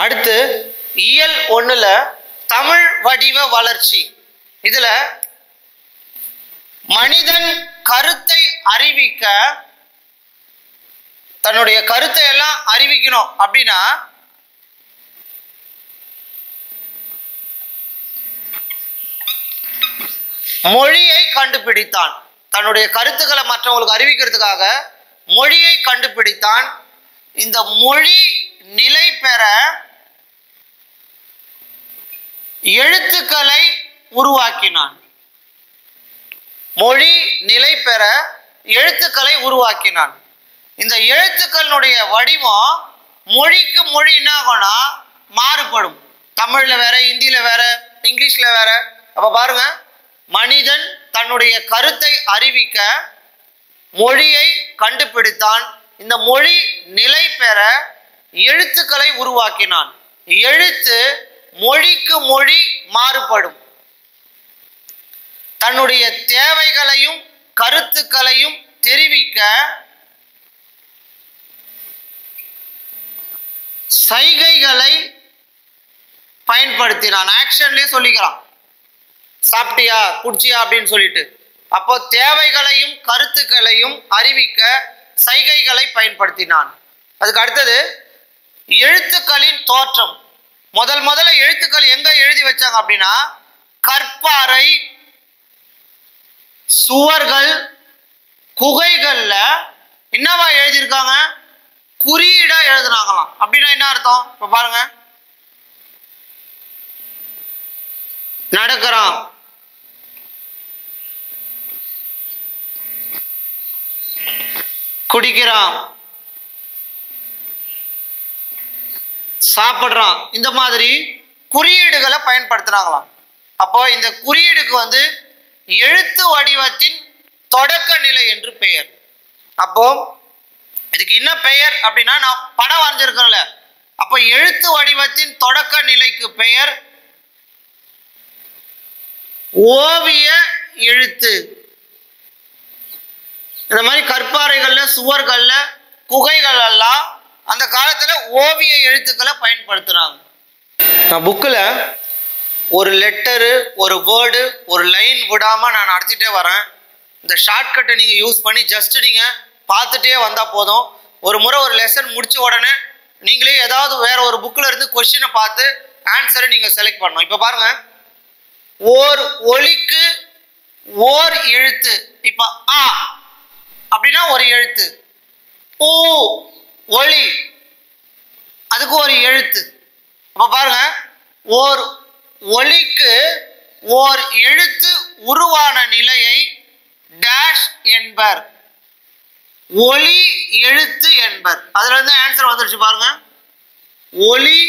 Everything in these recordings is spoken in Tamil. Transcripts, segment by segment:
அடுத்து இயல் 1ல தமிழ் வடிவ வளர்ச்சி. இதுல மனிதன் கருத்தை அறிவிக்க, தன்னுடைய கருத்தை எல்லாம் அறிவிக்கணும் அப்படின்னா மொழியை கண்டுபிடித்தான். தன்னுடைய கருத்துக்களை மற்றவங்களுக்கு அறிவிக்கிறதுக்காக மொழியை கண்டுபிடித்தான். இந்த மொழி நிலை பெற எழுத்துக்களை உருவாக்கினான். மொழி நிலை பெற எழுத்துக்களை உருவாக்கினான். இந்த எழுத்துக்களுடைய வடிவம் மொழிக்கு மொழி என்ன ஆகும்னா மாறுபடும். தமிழ்ல வேற, இந்தியில வேற, இங்கிலீஷ்ல வேற. அப்ப பாருங்க, மனிதன் தன்னுடைய கருத்தை அறிவிக்க மொழியை கண்டுபிடித்தான். இந்த மொழி நிலை பெற எழுத்துக்களை உருவாக்கினான். எழுத்து மொழிக்கு மொழி மாறுபடும். தன்னுடைய தேவைகளையும் கருத்துக்களையும் தெரிவிக்க சைகைகளை பயன்படுத்தினான். ஆக்ஷன்லயே சொல்லிக்கிறான், சாப்பிட்டியா குடிச்சியா அப்படின்னு சொல்லிட்டு. அப்போ தேவைகளையும் கருத்துக்களையும் அறிவிக்க சைகைகளை பயன்படுத்தினான். அதுக்கு அடுத்தது எழுத்துக்களின் தோற்றம். முதல்ல எழுத்துக்கள் எங்க எழுதி வச்சாங்க அப்படின்னா கற்பாறை, சுவர்கள், குகைகள்ல என்னவா எழுதியிருக்காங்க? குறியீடா எழுதுனாங்களாம். அப்படின்னா என்ன அர்த்தம்? இப்ப பாருங்க, நடக்கிறான், குடிக்கிறான், சாப்பிடுறான், இந்த மாதிரி குறியீடுகளை பயன்படுத்துறாங்களாம். அப்போ இந்த குறியீடுக்கு எழுத்து வடிவத்தின் தொடக்க நிலை என்று பெயர். அப்போ இதுக்கு என்ன பெயர் அப்படின்னா, நான் படம் வரைஞ்சிருக்கேன்ல, அப்போ எழுத்து வடிவத்தின் தொடக்க நிலைக்கு பெயர் ஓவிய எழுத்து. இந்த மாதிரி கற்பாறைகள்ல, சுவர்கள்ல, குகைகள் எல்லாம் அந்த காலத்துல ஓவிய எழுத்துக்களை பயன்படுத்துறாங்க. நான் புக்கில் ஒரு லெட்டரு, ஒரு வேர்டு, ஒரு லைன் விடாம நான் நடத்திட்டே வரேன். இந்த ஷார்ட்கட்டை நீங்க யூஸ் பண்ணி ஜஸ்ட் நீங்க பார்த்துட்டே வந்தா போதும். ஒரு முறை ஒரு லெசன் முடிச்ச உடனே நீங்களே ஏதாவது வேற ஒரு புக்ல இருந்து கொஸ்டினை பார்த்து ஆன்சரை நீங்க செலக்ட் பண்ணணும். இப்ப பாருங்க, ஓர் ஒலிக்கு ஓர் எழுத்து. இப்ப ஆ அப்படின்னா ஒரு எழுத்து, ஊ ஒலி, அதுக்கு ஒரு எழுத்து. அப்ப பாருங்க, ஓர் ஒலிக்கு ஓர் எழுத்து உருவான நிலையை டேஷ் என்பர், ஒலி எழுத்து என்பர். அதுல இருந்து ஆன்சர் வந்துருச்சு பாருங்க, ஒலி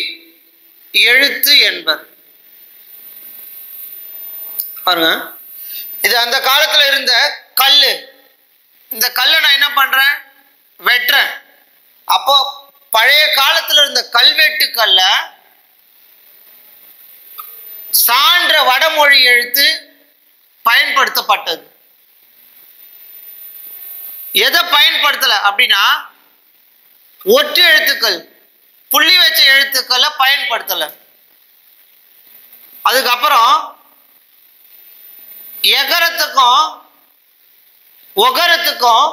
எழுத்து என்பர். பாருங்க, இது அந்த காலத்துல இருந்த கல்லு. இந்த கல்லை நான் என்ன பண்றேன்? வெட்டுறேன். அப்போ பழைய காலத்துல இருந்த கல்வெட்டுக்கல்ல சான்ற வடமொழி எழுத்து பயன்படுத்தப்பட்டது. எதை பயன்படுத்தல அப்படின்னா ஒற்று எழுத்துக்கள், புள்ளி வச்ச எழுத்துக்களை பயன்படுத்தல. அதுக்கப்புறம் எகரத்துக்கும் ஒகரத்துக்கும்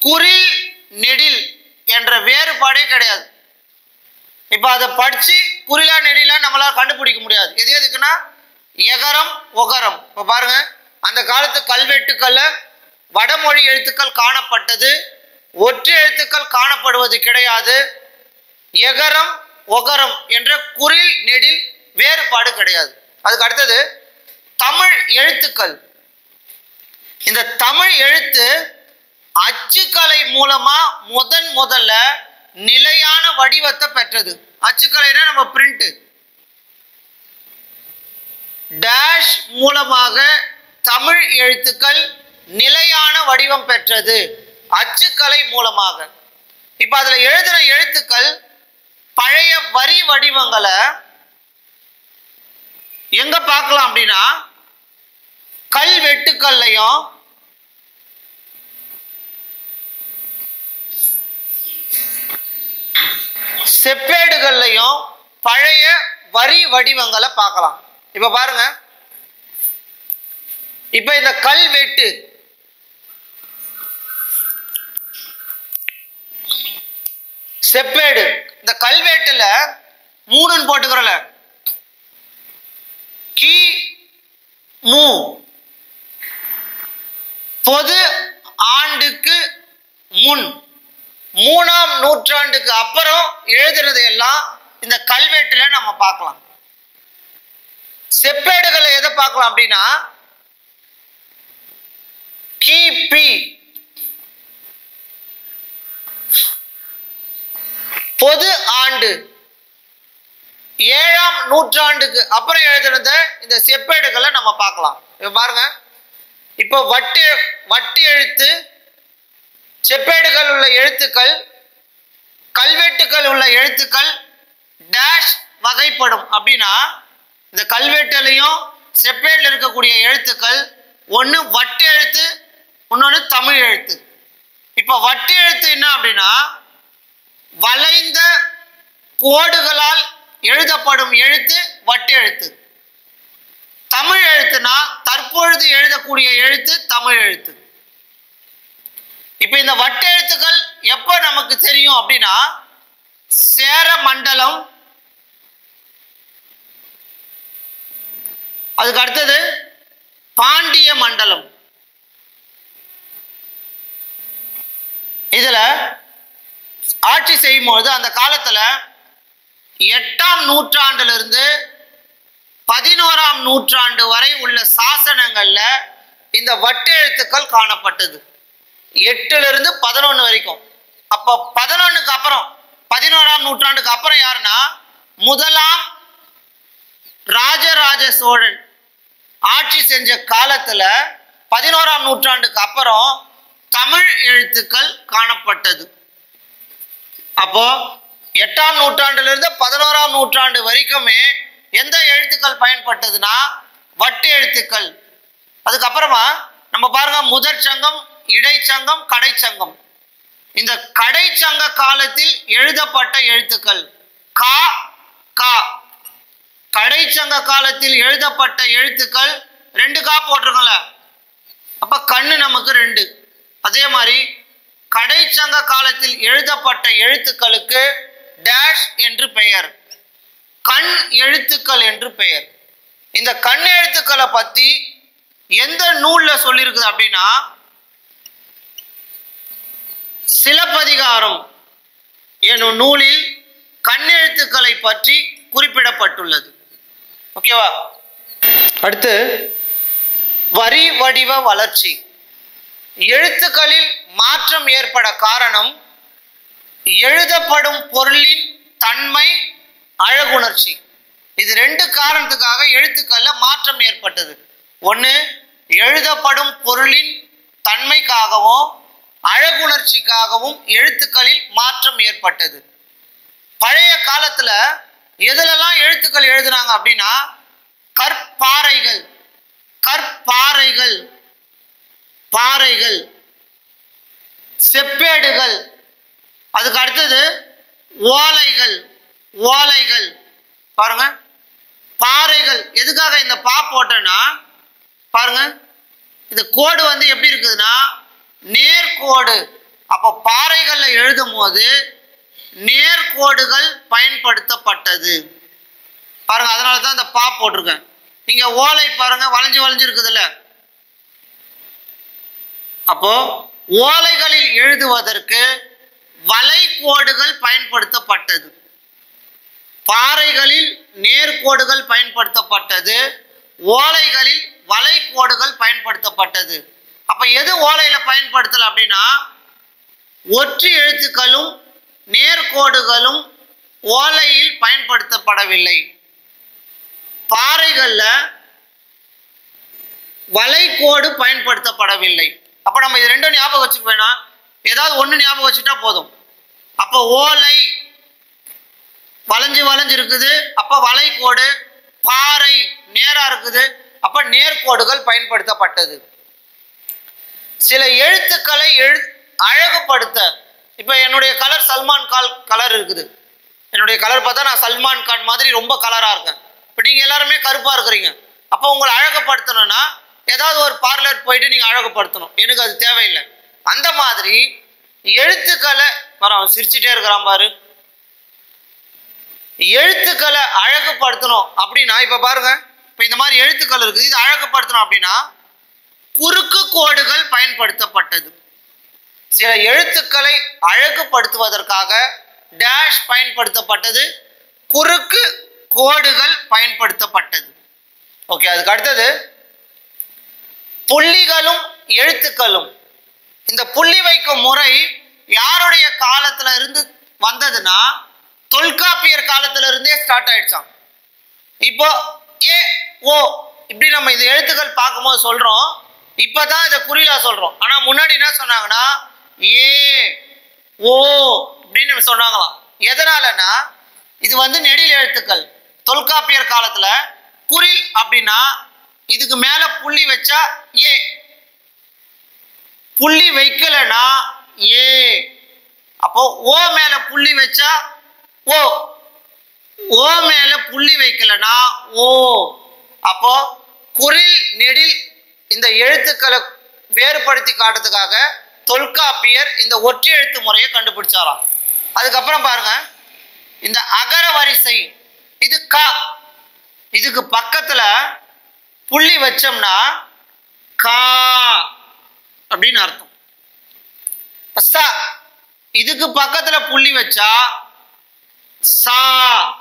குறில் நெடில் என்ற வேறுபாடே கிடையாது. இப்ப அதை படிச்சு குறிலா நெடிலா நம்மளால கண்டுபிடிக்க முடியாது. எது எதுக்குன்னா எகரம் ஒகரம். இப்ப பாருங்க, அந்த காலத்து கல்வெட்டுக்கள்ல வடமொழி எழுத்துக்கள் காணப்பட்டது, ஒற்று எழுத்துக்கள் காணப்படுவது கிடையாது. எகரம் ஒகரம் என்ற குறில் நெடில் வேறுபாடு கிடையாது. அதுக்கு அடுத்தது தமிழ் எழுத்துக்கள். இந்த தமிழ் எழுத்து அச்சுக்கலை மூலமா முதல்ல நிலையான வடிவத்தை பெற்றது. அச்சுக்கலைனா நம்ம பிரிண்ட். டேஷ் மூலமாக தமிழ் எழுத்துக்கள் நிலையான வடிவம் பெற்றது, அச்சுக்கலை மூலமாக. இப்ப அதுல எழுதின எழுத்துக்கள் பழைய வரி வடிவங்களை எங்க பார்க்கலாம் அப்படின்னா கல்வெட்டுக்கள்லையும் செப்பேடுகள்லையும் பழைய வரி வடிவங்களை பார்க்கலாம். இப்ப பாருங்க, இப்ப இந்த கல்வெட்டு செப்பேடு, இந்த கல்வெட்டுல 3 போட்டுக்கிறோம்ல, கி மு பொது ஆண்டுக்கு முன் 3ஆம் நூற்றாண்டுக்கு அப்புறம் எழுதுறது எல்லாம் இந்த கல்வெட்டுல நம்ம பார்க்கலாம். செப்பேடுகளை எதை பார்க்கலாம் அப்படின்னா, கிபி பொது ஆண்டு 7ஆம் நூற்றாண்டுக்கு அப்புறம் எழுதுறத இந்த செப்பேடுகளை நம்ம பார்க்கலாம். இப்ப பாருங்க, இப்போ வட்டு எழுத்து, செப்பேடுகள் உள்ள எழுத்துக்கள், கல்வெட்டுகள் உள்ள எழுத்துக்கள் டேஷ் வகைப்படும் அப்படின்னா, இந்த கல்வெட்டுலையும் செப்பேடில் இருக்கக்கூடிய எழுத்துக்கள் ஒன்று வட்டு எழுத்து, இன்னொன்று தமிழ் எழுத்து. இப்போ வட்டு எழுத்து என்ன அப்படின்னா, வளைந்த கோடுகளால் எழுதப்படும் எழுத்து வட்டு எழுத்து. தமிழ் எழுத்துனா தற்பொழுது எழுதக்கூடிய எழுத்து தமிழ் எழுத்து. இப்ப இந்த வட்டு எழுத்துக்கள் எப்ப நமக்கு தெரியும் அப்படின்னா, சேர மண்டலம், அதுக்கு அடுத்தது பாண்டிய மண்டலம். இதுல ஆட்சி செய்யும் பொழுது அந்த காலத்துல 8ஆம் நூற்றாண்டிலிருந்து 11ஆம் நூற்றாண்டு வரை உள்ள சாசனங்கள்ல இந்த வட்டு எழுத்துக்கள் காணப்பட்டது. 8லிருந்து 11 வரைக்கும். அப்போ 11க்கு அப்புறம் 11ஆம் நூற்றாண்டுக்கு அப்புறம் யாருன்னா, முதலாம் ராஜராஜ சோழன் ஆட்சி செஞ்ச காலத்துல 11ஆம் நூற்றாண்டுக்கு அப்புறம் தமிழ் எழுத்துக்கள் காணப்பட்டது. அப்போ 8ஆம் நூற்றாண்டிலிருந்து 11ஆம் நூற்றாண்டு வரைக்குமே எந்த எழுத்துக்கள் பயன்பட்டதுன்னா வட்டு எழுத்துக்கள். அதுக்கப்புறமா நம்ம பாருங்க, முதற் சங்கம், இடைச்சங்கம், கடைச்சங்கம். இந்த கடைச்சங்க காலத்தில் எழுதப்பட்ட எழுத்துக்கள் கா கா. கடைச்சங்க காலத்தில் எழுதப்பட்ட எழுத்துக்கள் 2 கா போட்டிருக்கோம்ல, அப்ப கண்ணு நமக்கு 2. அதே மாதிரி கடைச்சங்க காலத்தில் எழுதப்பட்ட எழுத்துக்களுக்கு டேஷ் என்று பெயர், கண் எழுத்துக்கள் என்று பெயர். இந்த கண் எழுத்துக்களை பத்தி எந்த நூல்ல சொல்லியிருக்குது அப்படின்னா, சிலப்பதிகாரம் எனும் நூலில் கண்ணெழுத்துக்களை பற்றி குறிப்பிடப்பட்டுள்ளது. ஓகேவா? அடுத்து வரி வடிவ வளர்ச்சி. எழுத்துக்களில் மாற்றம் ஏற்பட காரணம் எழுதப்படும் பொருளின் தன்மை, அழகுணர்ச்சி. இது 2 காரணத்துக்காக எழுத்துக்கள்ல மாற்றம் ஏற்பட்டது. ஒன்று, எழுதப்படும் பொருளின் தன்மைக்காகவும் அழகுணர்ச்சிக்காகவும் எழுத்துக்களில் மாற்றம் ஏற்பட்டது. பழைய காலத்துல எதுலெல்லாம் எழுத்துக்கள் எழுதுனாங்க அப்படின்னா, கற்பாறைகள், கற்பாறைகள், பாறைகள், செப்பேடுகள், அதுக்கு அடுத்தது ஓலைகள், ஓலைகள். பாருங்க, பாறைகள். எதுக்காக இந்த பா போட்டேன்னா பாருங்க, இந்த கோடு வந்து எப்படி இருக்குதுன்னா நேர்கோடு. அப்போ பாறைகள்ல எழுதும் போது நேர்கோடுகள் பயன்படுத்தப்பட்டது. பாருங்க, அதனாலதான் இந்த பா போட்டிருக்கேன். நீங்க ஓலை பாருங்க, வளைஞ்சு வளைஞ்சு இருக்குதுல்ல. அப்போ ஓலைகளில் எழுதுவதற்கு வளைகோடுகள் பயன்படுத்தப்பட்டது, பாறைகளில் நேர்கோடுகள் பயன்படுத்தப்பட்டது, ஓலைகளில் வளைகோடுகள் பயன்படுத்தப்பட்டது. அப்ப எது ஓலையில பயன்படுத்தல அப்படின்னா, ஒற்று எழுத்துக்களும் நேர்கோடுகளும் ஓலையில் பயன்படுத்தப்படவில்லை. பாறைகள்ல வளைகோடு பயன்படுத்தப்படவில்லை. அப்ப நம்ம இது 2 ஞாபகம் வச்சுக்க வேணாம், ஏதாவது ஒண்ணு ஞாபகம் வச்சுட்டா போதும். அப்ப ஓலை வளைஞ்சு வளைஞ்சு இருக்குது, அப்ப வளைகோடு. பாறை நேரா இருக்குது, அப்ப நேர்கோடுகள் பயன்படுத்தப்பட்டது. சில எழுத்துக்களை அழகுபடுத்த, இப்ப என்னுடைய கலர் சல்மான் கலர் இருக்குது, என்னுடைய கலர் பார்த்தா நான் சல்மான் கான் மாதிரி ரொம்ப கலராக இருக்கேன். இப்போ நீங்கள் எல்லாருமே கருப்பாக இருக்கிறீங்க. அப்போ உங்களை அழகுபடுத்தணும்னா ஏதாவது ஒரு பார்லர் போயிட்டு நீங்கள் அழகுபடுத்தணும். எனக்கு அது தேவையில்லை. அந்த மாதிரி எழுத்துக்களை அவன் சிரிச்சுட்டே இருக்கிறான் பாரு. எழுத்துக்களை அழகுபடுத்தணும் அப்படின்னா இப்போ பாருங்க, இப்போ இந்த மாதிரி எழுத்துக்கள் இருக்குது, இது அழகுபடுத்தணும் அப்படின்னா குறுக்கு கோடுகள் பயன்படுத்தப்பட்டது. சில எழுத்துக்களை அழகுபடுத்துவதற்காக டேஷ் பயன்படுத்தப்பட்டது, குறுக்கு கோடுகள் பயன்படுத்தப்பட்டது. ஓகே, அதுக்கு அடுத்தது புள்ளிகளும் எழுத்துக்களும். இந்த புள்ளி வைக்கும் முறை யாருடைய காலத்துல இருந்து வந்ததுன்னா தொல்காப்பியர் காலத்துல இருந்தே ஸ்டார்ட் ஆயிடுச்சாம். இப்போ ஏ ஓ இப்படி நம்ம இந்த எழுத்துக்கள் பார்க்கும்போது சொல்றோம், இப்பதான் இதை குறிலா சொல்றோம். ஆனா முன்னாடி என்ன சொன்னாங்கன்னா ஏ ஓ அப்படின்னு சொன்னாங்களாம். எதனாலன்னா இது வந்து நெடில் எழுத்துக்கள். தொல்காப்பியர் காலத்துல குறில் அப்படின்னா இதுக்கு மேல புள்ளி வச்சா ஏ, புள்ளி வைக்கலனா ஏ. அப்போ ஓ மேல புள்ளி வச்சா ஓ, ஓ மேல புள்ளி வைக்கலனா ஓ. அப்போ குறில் நெடில் இந்த எழுத்துக்களை வேறுபடுத்தி காட்டுறதுக்காக தொல்காப்பியர் இந்த ஒற்றை எழுத்து முறையை கண்டுபிடிச்சாராம். அதுக்கப்புறம் பாருங்க, இந்த அகர வரிசை இது கா, இதுக்கு பக்கத்துல புள்ளி வச்சோம்னா கா அப்படின்னு அர்த்தம். சா, இதுக்கு பக்கத்துல புள்ளி வச்சா சா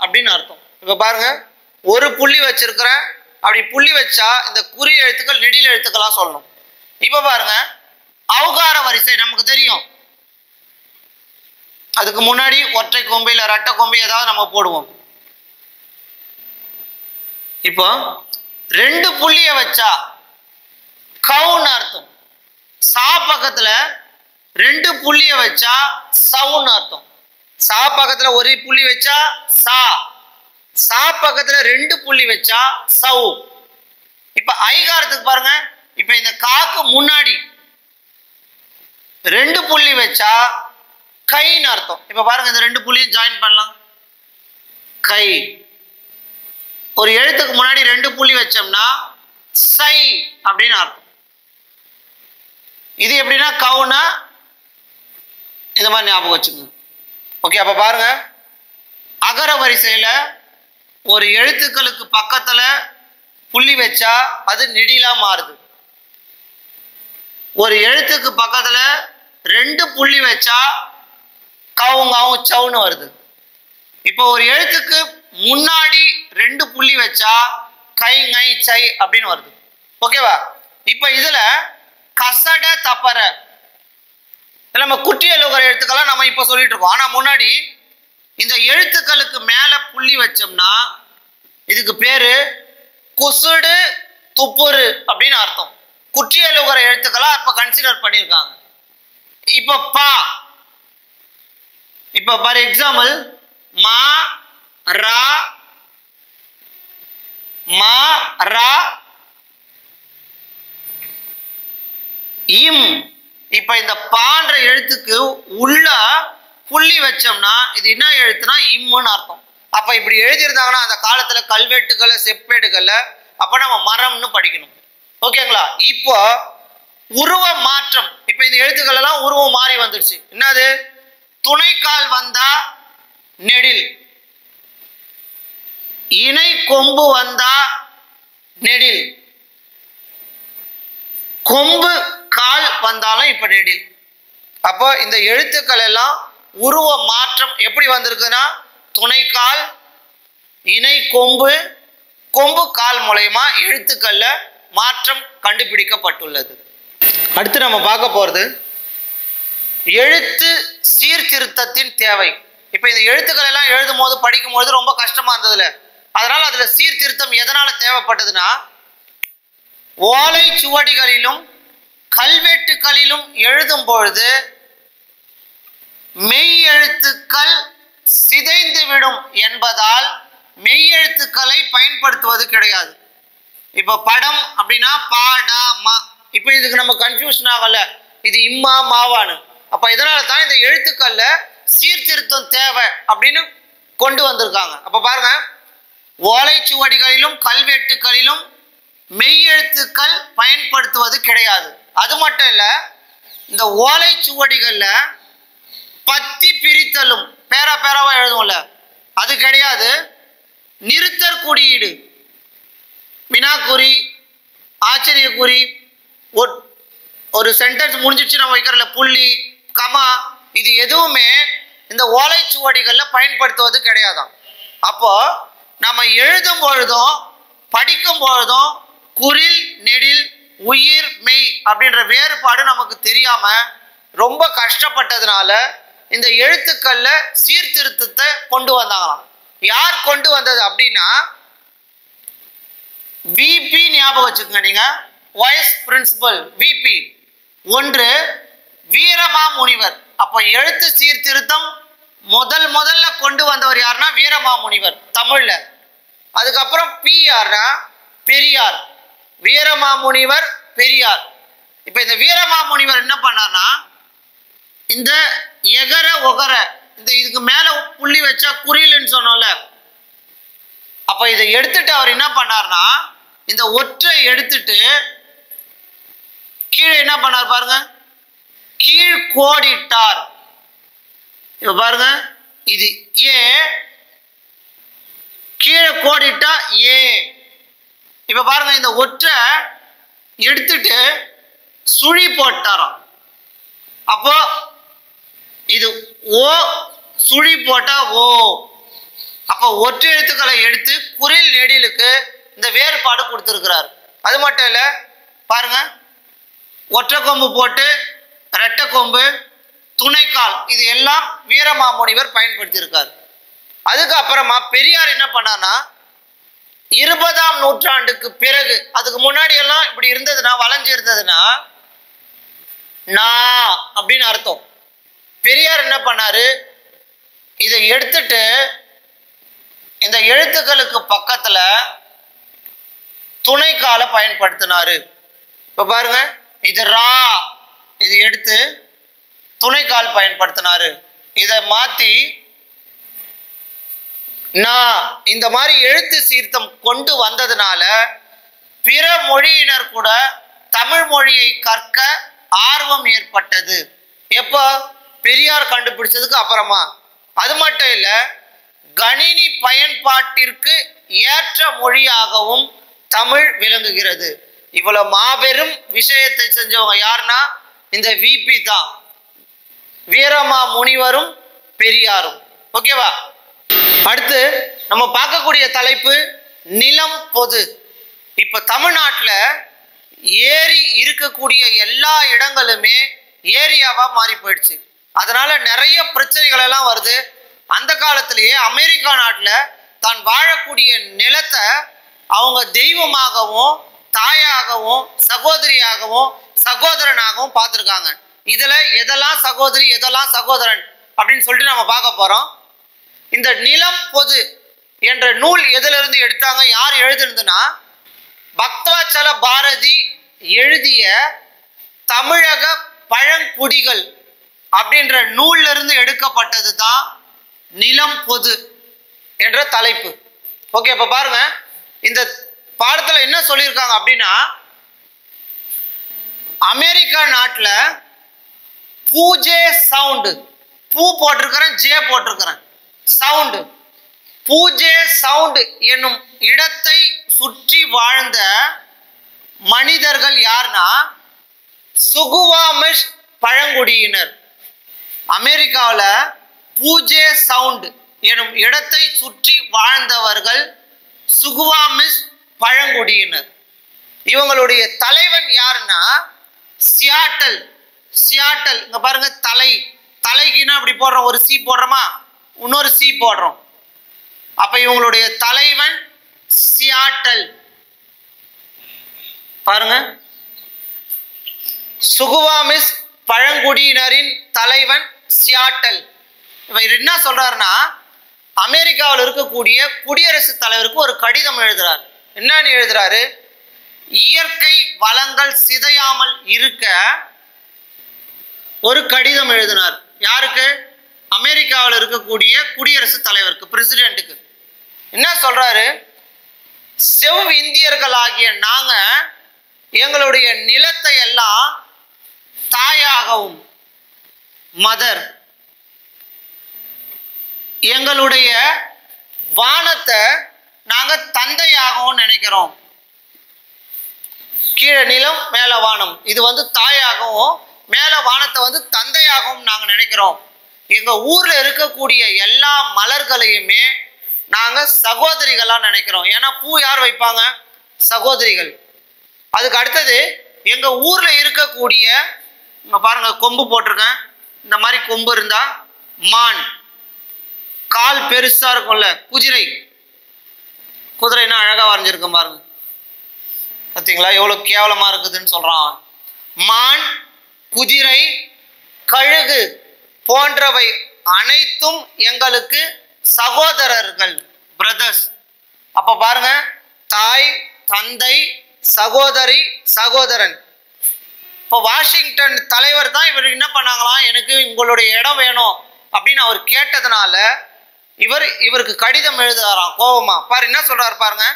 அப்படின்னு அர்த்தம். இப்ப பாருங்க, ஒரு புள்ளி வச்சிருக்கிறேன், அப்படி புள்ளி வச்சா இந்த குறி எழுத்துக்கள் நெடில் எழுத்துக்களா சொல்லணும். இப்ப பாருங்க, அவுகார வரிசை நமக்கு தெரியும். அதுக்கு முன்னாடி ஒற்றை கொம்பு இல்ல ரெட்டை கொம்பு ஏதாவது நம்ம போடுவோம். இப்போ ரெண்டு புள்ளிய வச்சா கவுன்னு அர்த்தம். சா பக்கத்துல ரெண்டு புள்ளிய வச்சா சவுன்னு அர்த்தம். சா பக்கத்துல ஒரு புள்ளி வச்சா சா, சா பக்கத்துல ரெண்டு புள்ளி வச்சா சவு. இப்ப ஐகாரத்துக்கு பாருங்க, இப்ப இந்த காக்கு முன்னாடி ரெண்டு புள்ளி வச்சா கைன்னு அர்த்தம். இப்ப பாருங்க, இந்த ரெண்டு புள்ளியும் ஜாயின் பண்ணலாம், கை. ஒரு எழுத்துக்கு முன்னாடி ரெண்டு புள்ளி வச்சோம்னா சை அப்படின்னு அர்த்தம். இது எப்படின்னா கவுனா இந்த மாதிரி ஞாபகம் வச்சுக்கோங்க. ஓகே, அப்ப பாருங்க, அகர வரிசையில ஒரு எழுத்துக்களுக்கு பக்கத்துல புள்ளி வச்சா அது நெடிலா மாறுது. ஒரு எழுத்துக்கு பக்கத்துல ரெண்டு புள்ளி வச்சா கவுங்காவும் சவுன்னு வருது. இப்போ ஒரு எழுத்துக்கு முன்னாடி ரெண்டு புள்ளி வச்சா கை ngை சை அப்படின்னு வருது. ஓகேவா? இப்ப இதுல கசட தப்பற நம்ம குற்றியலுகிற எழுத்துக்கெல்லாம் நம்ம இப்ப சொல்லிட்டு இருக்கோம். ஆனா முன்னாடி இந்த எழுத்துக்களுக்கு மேல புள்ளி வச்சோம்னா இதுக்கு பேரு குசுடு துப்புரு அப்படின்னு அர்த்தம். குற்றியலுகிற எழுத்துக்களா இப்ப கன்சிடர் பண்ணியிருக்காங்க. இப்ப பா, இப்ப ஃபார் எக்ஸாம்பிள் மா ரா, மா ரா இம். இப்ப இந்த பான்ற எழுத்துக்கு உள்ள புள்ளி வச்சோம்னா இது என்ன எழுத்துனா இம்முன்னு அர்த்தம். அப்ப இப்படி எழுதியிருந்தாங்கன்னா அந்த காலத்துல கல்வெட்டுகளை செப்பேடுகள்ல அப்ப நம்ம மரம்னு படிக்கணும். ஓகேங்களா? இப்போ உருவ மாற்றம், இப்ப இந்த எழுத்துக்கள் எல்லாம் உருவம் மாறி வந்துடுச்சு. என்னது? துணைக்கால் வந்தா நெடில், இணை கொம்பு வந்தா நெடில், கொம்பு கால் வந்தாலும் இப்ப நெடில். அப்போ இந்த எழுத்துக்கள் எல்லாம் உருவ மாற்றம் எப்படி வந்திருக்குன்னா துணைக்கால், இணை கொம்பு, கொம்பு கால் மூலமா எழுத்துக்கள்ல மாற்றம் கண்டுபிடிக்கப்பட்டுள்ளது. அடுத்து நம்ம பார்க்க போறது எழுத்து சீர்திருத்தத்தின் தேவை. இப்ப இந்த எழுத்துக்கள் எல்லாம் எழுதும் போது படிக்கும் போது ரொம்ப கஷ்டமா இருந்ததுல, அதனால அதுல சீர்திருத்தம் எதனால தேவைப்பட்டதுன்னா ஓலை சுவடிகளிலும் கல்வெட்டுகளிலும் எழுதும் பொழுது மெய் எழுத்துக்கள் சிதைந்து விடும் என்பதால் மெய் எழுத்துக்களை பயன்படுத்துவது கிடையாது. இப்ப படம் அப்படின்னா பாடா மா, இப்ப இதுக்கு நம்ம கன்ஃபியூஷன் ஆகல, இது இம்மா மாவானு. அப்ப இதனால தான் இந்த எழுத்துக்கள்ல சீர்திருத்தம் தேவை அப்படின்னு கொண்டு வந்திருக்காங்க. அப்ப பாருங்க, ஓலைச்சுவடிகளிலும் கல்வெட்டுகளிலும் மெய்யெழுத்துக்கள் பயன்படுத்துவது கிடையாது. அது மட்டும் இல்ல, இந்த ஓலைச்சுவடிகள்ல பத்தி பிரித்தலும் பேராவா எழுதும்ல, அது கிடையாது. நிறுத்தற் குறியீடு, வினாக்குறி, ஆச்சரியக்குறி, ஒரு சென்டென்ஸ் முடிஞ்சிச்சு நம்ம வைக்கிறல புள்ளி, கமா, இது எதுவுமே இந்த ஓலைச்சுவடிகள்ல பயன்படுத்துவது கிடையாதாம். அப்போ நம்ம எழுதும் பொழுதும் படிக்கும் பொழுதும் குறில், நெடில், உயிர், மெய் அப்படின்ற வேறுபாடு நமக்கு தெரியாம ரொம்ப கஷ்டப்பட்டதுனால இந்த எழுத்துக்கள்ல சீர்திருத்தத்தை கொண்டு வந்தாங்களாம். யார் கொண்டு வந்தது அப்படின்னா விபி, ஞாபகம் வச்சுக்கோங்க நீங்க, வைஸ் பிரின்சிபல் விபி. ஒன்று வீரமாமுனிவர். அப்ப எழுத்து சீர்திருத்தம் முதல்ல கொண்டு வந்தவர் யாருன்னா வீரமாமுனிவர் தமிழ்ல. அதுக்கப்புறம் பி யாருன்னா பெரியார். வீரமாமுனிவர், பெரியார். இப்ப இந்த வீரமாமுனிவர் என்ன பண்ணார்னா, இந்த எகர ஒகர, இந்த இதுக்கு மேல புள்ளி வச்சா குறில்னு சொன்னோம்ல, அப்ப இதை எடுத்துட்டு அவர் என்ன பண்ணார்னா, இந்த ஒற்றை எடுத்துட்டு கீழே என்ன பண்ணார் பாருங்க, கீழ் கோடிட்டார். இப்ப பாருங்க, இது ஏ, கீழே கோடிட்டா ஏ. இப்ப பாருங்க, இந்த ஒற்றை எடுத்துட்டு சுழி போட்டாராம். அப்போ இது ஓ, சுழி போட்டா ஓ. அப்போ ஒற்றை எழுத்துக்களை எடுத்து குறில், நெடிலுக்கு இந்த வேறுபாடு கொடுத்திருக்கிறார். அது மட்டும் இல்ல, பாருங்க, ஒற்றை கொம்பு போட்டு ரெட்டை கொம்பு, துணைக்கால், இது எல்லாம் வீரமாமுனிவர் பயன்படுத்தி இருக்கார். அதுக்கப்புறமா பெரியார் என்ன பண்ணார்னா, 20ஆம் நூற்றாண்டுக்கு பிறகு, அதுக்கு முன்னாடி எல்லாம் இப்படி இருந்ததுன்னா, வளைஞ்சு இருந்ததுன்னா நான் அப்படின்னு அர்த்தம். பெரியார் என்ன பண்ணாரு, இதை எடுத்துட்டு இந்த எழுத்துக்களுக்கு பக்கத்துல துணைக்கால பயன்படுத்தினாரு. இப்ப பாருங்க, இது ரா, இது எடுத்து துணைக்கால் பயன்படுத்தினாரு. இதை மாத்தி நான், இந்த மாதிரி எழுத்து சீர்திருத்தம் கொண்டு வந்ததுனால பிற மொழியினர் கூட தமிழ் மொழியை கற்க ஆர்வம் ஏற்பட்டது. எப்போ? பெரியார் கண்டுபிடிச்சதுக்கு அப்புறமா. அது மட்டும் இல்ல, கணினி பயன்பாட்டிற்கு ஏற்ற மொழியாகவும் தமிழ் விளங்குகிறது. இவ்வளவு மாபெரும் விஷயத்தை செஞ்சவங்க யாருன்னா இந்த விபி தான், வீரமாமுனிவரும் பெரியாரும். ஓகேவா? அடுத்து நம்ம பார்க்கக்கூடிய தலைப்பு நிலம் பொது. இப்ப தமிழ்நாட்டில் ஏரி இருக்கக்கூடிய எல்லா இடங்களுமே ஏரியாவா மாறி போயிடுச்சு. அதனால நிறைய பிரச்சனைகள் எல்லாம் வருது. அந்த காலத்திலேயே அமெரிக்கா நாட்டில் தான் வாழக்கூடிய நிலத்தை அவங்க தெய்வமாகவும் தாயாகவும் சகோதரியாகவும் சகோதரனாகவும் பார்த்துருக்காங்க. இதுல எதெல்லாம் சகோதரி எதெல்லாம் சகோதரன் அப்படின்னு சொல்லிட்டு நம்ம பார்க்க போறோம். இந்த நிலம் பொது என்ற நூல் எதிலிருந்து எடுத்தாங்க, யார் எழுதுனதுன்னா பக்தவச்சல பாரதி எழுதிய தமிழக பழங்குடிகள் அப்படின்ற நூல்ல இருந்து எடுக்கப்பட்டது தான் நிலம் பொது என்ற தலைப்பு. ஓகே, இப்ப பாருங்க, இந்த பாடத்துல என்ன சொல்லியிருக்காங்க அப்படின்னா, அமெரிக்கா நாட்டில் பூஜே சவுண்டு, பூ போட்டிருக்கிறேன், ஜே போட்டிருக்கிறேன், சவுண்டு, பூஜே சவுண்டு என்னும் இடத்தை சுற்றி வாழ்ந்த மனிதர்கள் யார்னா சுகுவாமிஷ் பழங்குடியினர். அமெரிக்காவில் பூஜே சவுண்ட் எனும் இடத்தை சுற்றி வாழ்ந்தவர்கள் சுகுவாமிஷ் பழங்குடியினர். இவங்களுடைய தலைவன் யாருன்னா சியாட்டல். சியாட்டல் இங்க பாருங்க, தலை, தலைக்குன்னா அப்படி போடுறோம், ஒரு சி போடுறோமா, இன்னொரு சி போடுறோம். அப்ப இவங்களுடைய தலைவன் சியாட்டல். பாருங்க, சுகுவாமிஷ் பழங்குடியினரின் தலைவன் சியாட்டல். இவர் என்ன சொல்றாருன்னா, அமெரிக்காவில் இருக்கக்கூடிய குடியரசுத் தலைவருக்கு ஒரு கடிதம் எழுதுறாரு. என்னன்னு எழுதுறாரு? இயற்கை வளங்கள் சிதையாமல் இருக்க ஒரு கடிதம் எழுதினார். யாருக்கு? அமெரிக்காவில் இருக்கக்கூடிய குடியரசுத் தலைவருக்கு, பிரசிடென்ட்டுக்கு என்ன சொல்றாரு? செவ் இந்தியர்களாகிய நாங்க எங்களுடைய நிலத்தை எல்லாம் தாயாகவும், மதர், எங்களுடைய வானத்தை நாங்க தந்தையாகவும் நினைக்கிறோம். கீழே நிலம், மேல வானம், இது தாயாகவும், மேல வானத்தை தந்தையாகவும் நாங்க நினைக்கிறோம். எங்க ஊர்ல இருக்கக்கூடிய எல்லா மலர்களையுமே நாங்க சகோதரிகளா நினைக்கிறோம். ஏன்னா பூ யார் வைப்பாங்க? சகோதரிகள். அதுக்கு அடுத்தது, எங்க ஊர்ல இருக்கக்கூடிய, இங்க பாருங்க கொம்பு போட்டிருக்கேன், இந்த மாதிரி கொம்பு இருந்தா மான், கால் பெருசா இருக்கும்ல குதிரை, குதிரைன்னா அழகா வரைஞ்சிருக்கேன் பாருங்க, பார்த்தீங்களா எவ்வளவு கேவலமா இருக்குதுன்னு சொல்றான். மான், குதிரை, கழுகு போன்றவை அனைத்தும் எங்களுக்கு சகோதரர்கள், பிரதர்ஸ். அப்ப பாருங்க, தாய், தந்தை, சகோதரி, சகோதரன். இப்போ வாஷிங்டன் தலைவர் தான் இவர் என்ன பண்ணாங்களாம், எனக்கு உங்களுடைய இடம் வேணும் அப்படின்னு அவர் கேட்டதுனால இவருக்கு கடிதம் எழுதுறாராம் கோபமா. பாரு என்ன சொல்றாரு பாருங்க,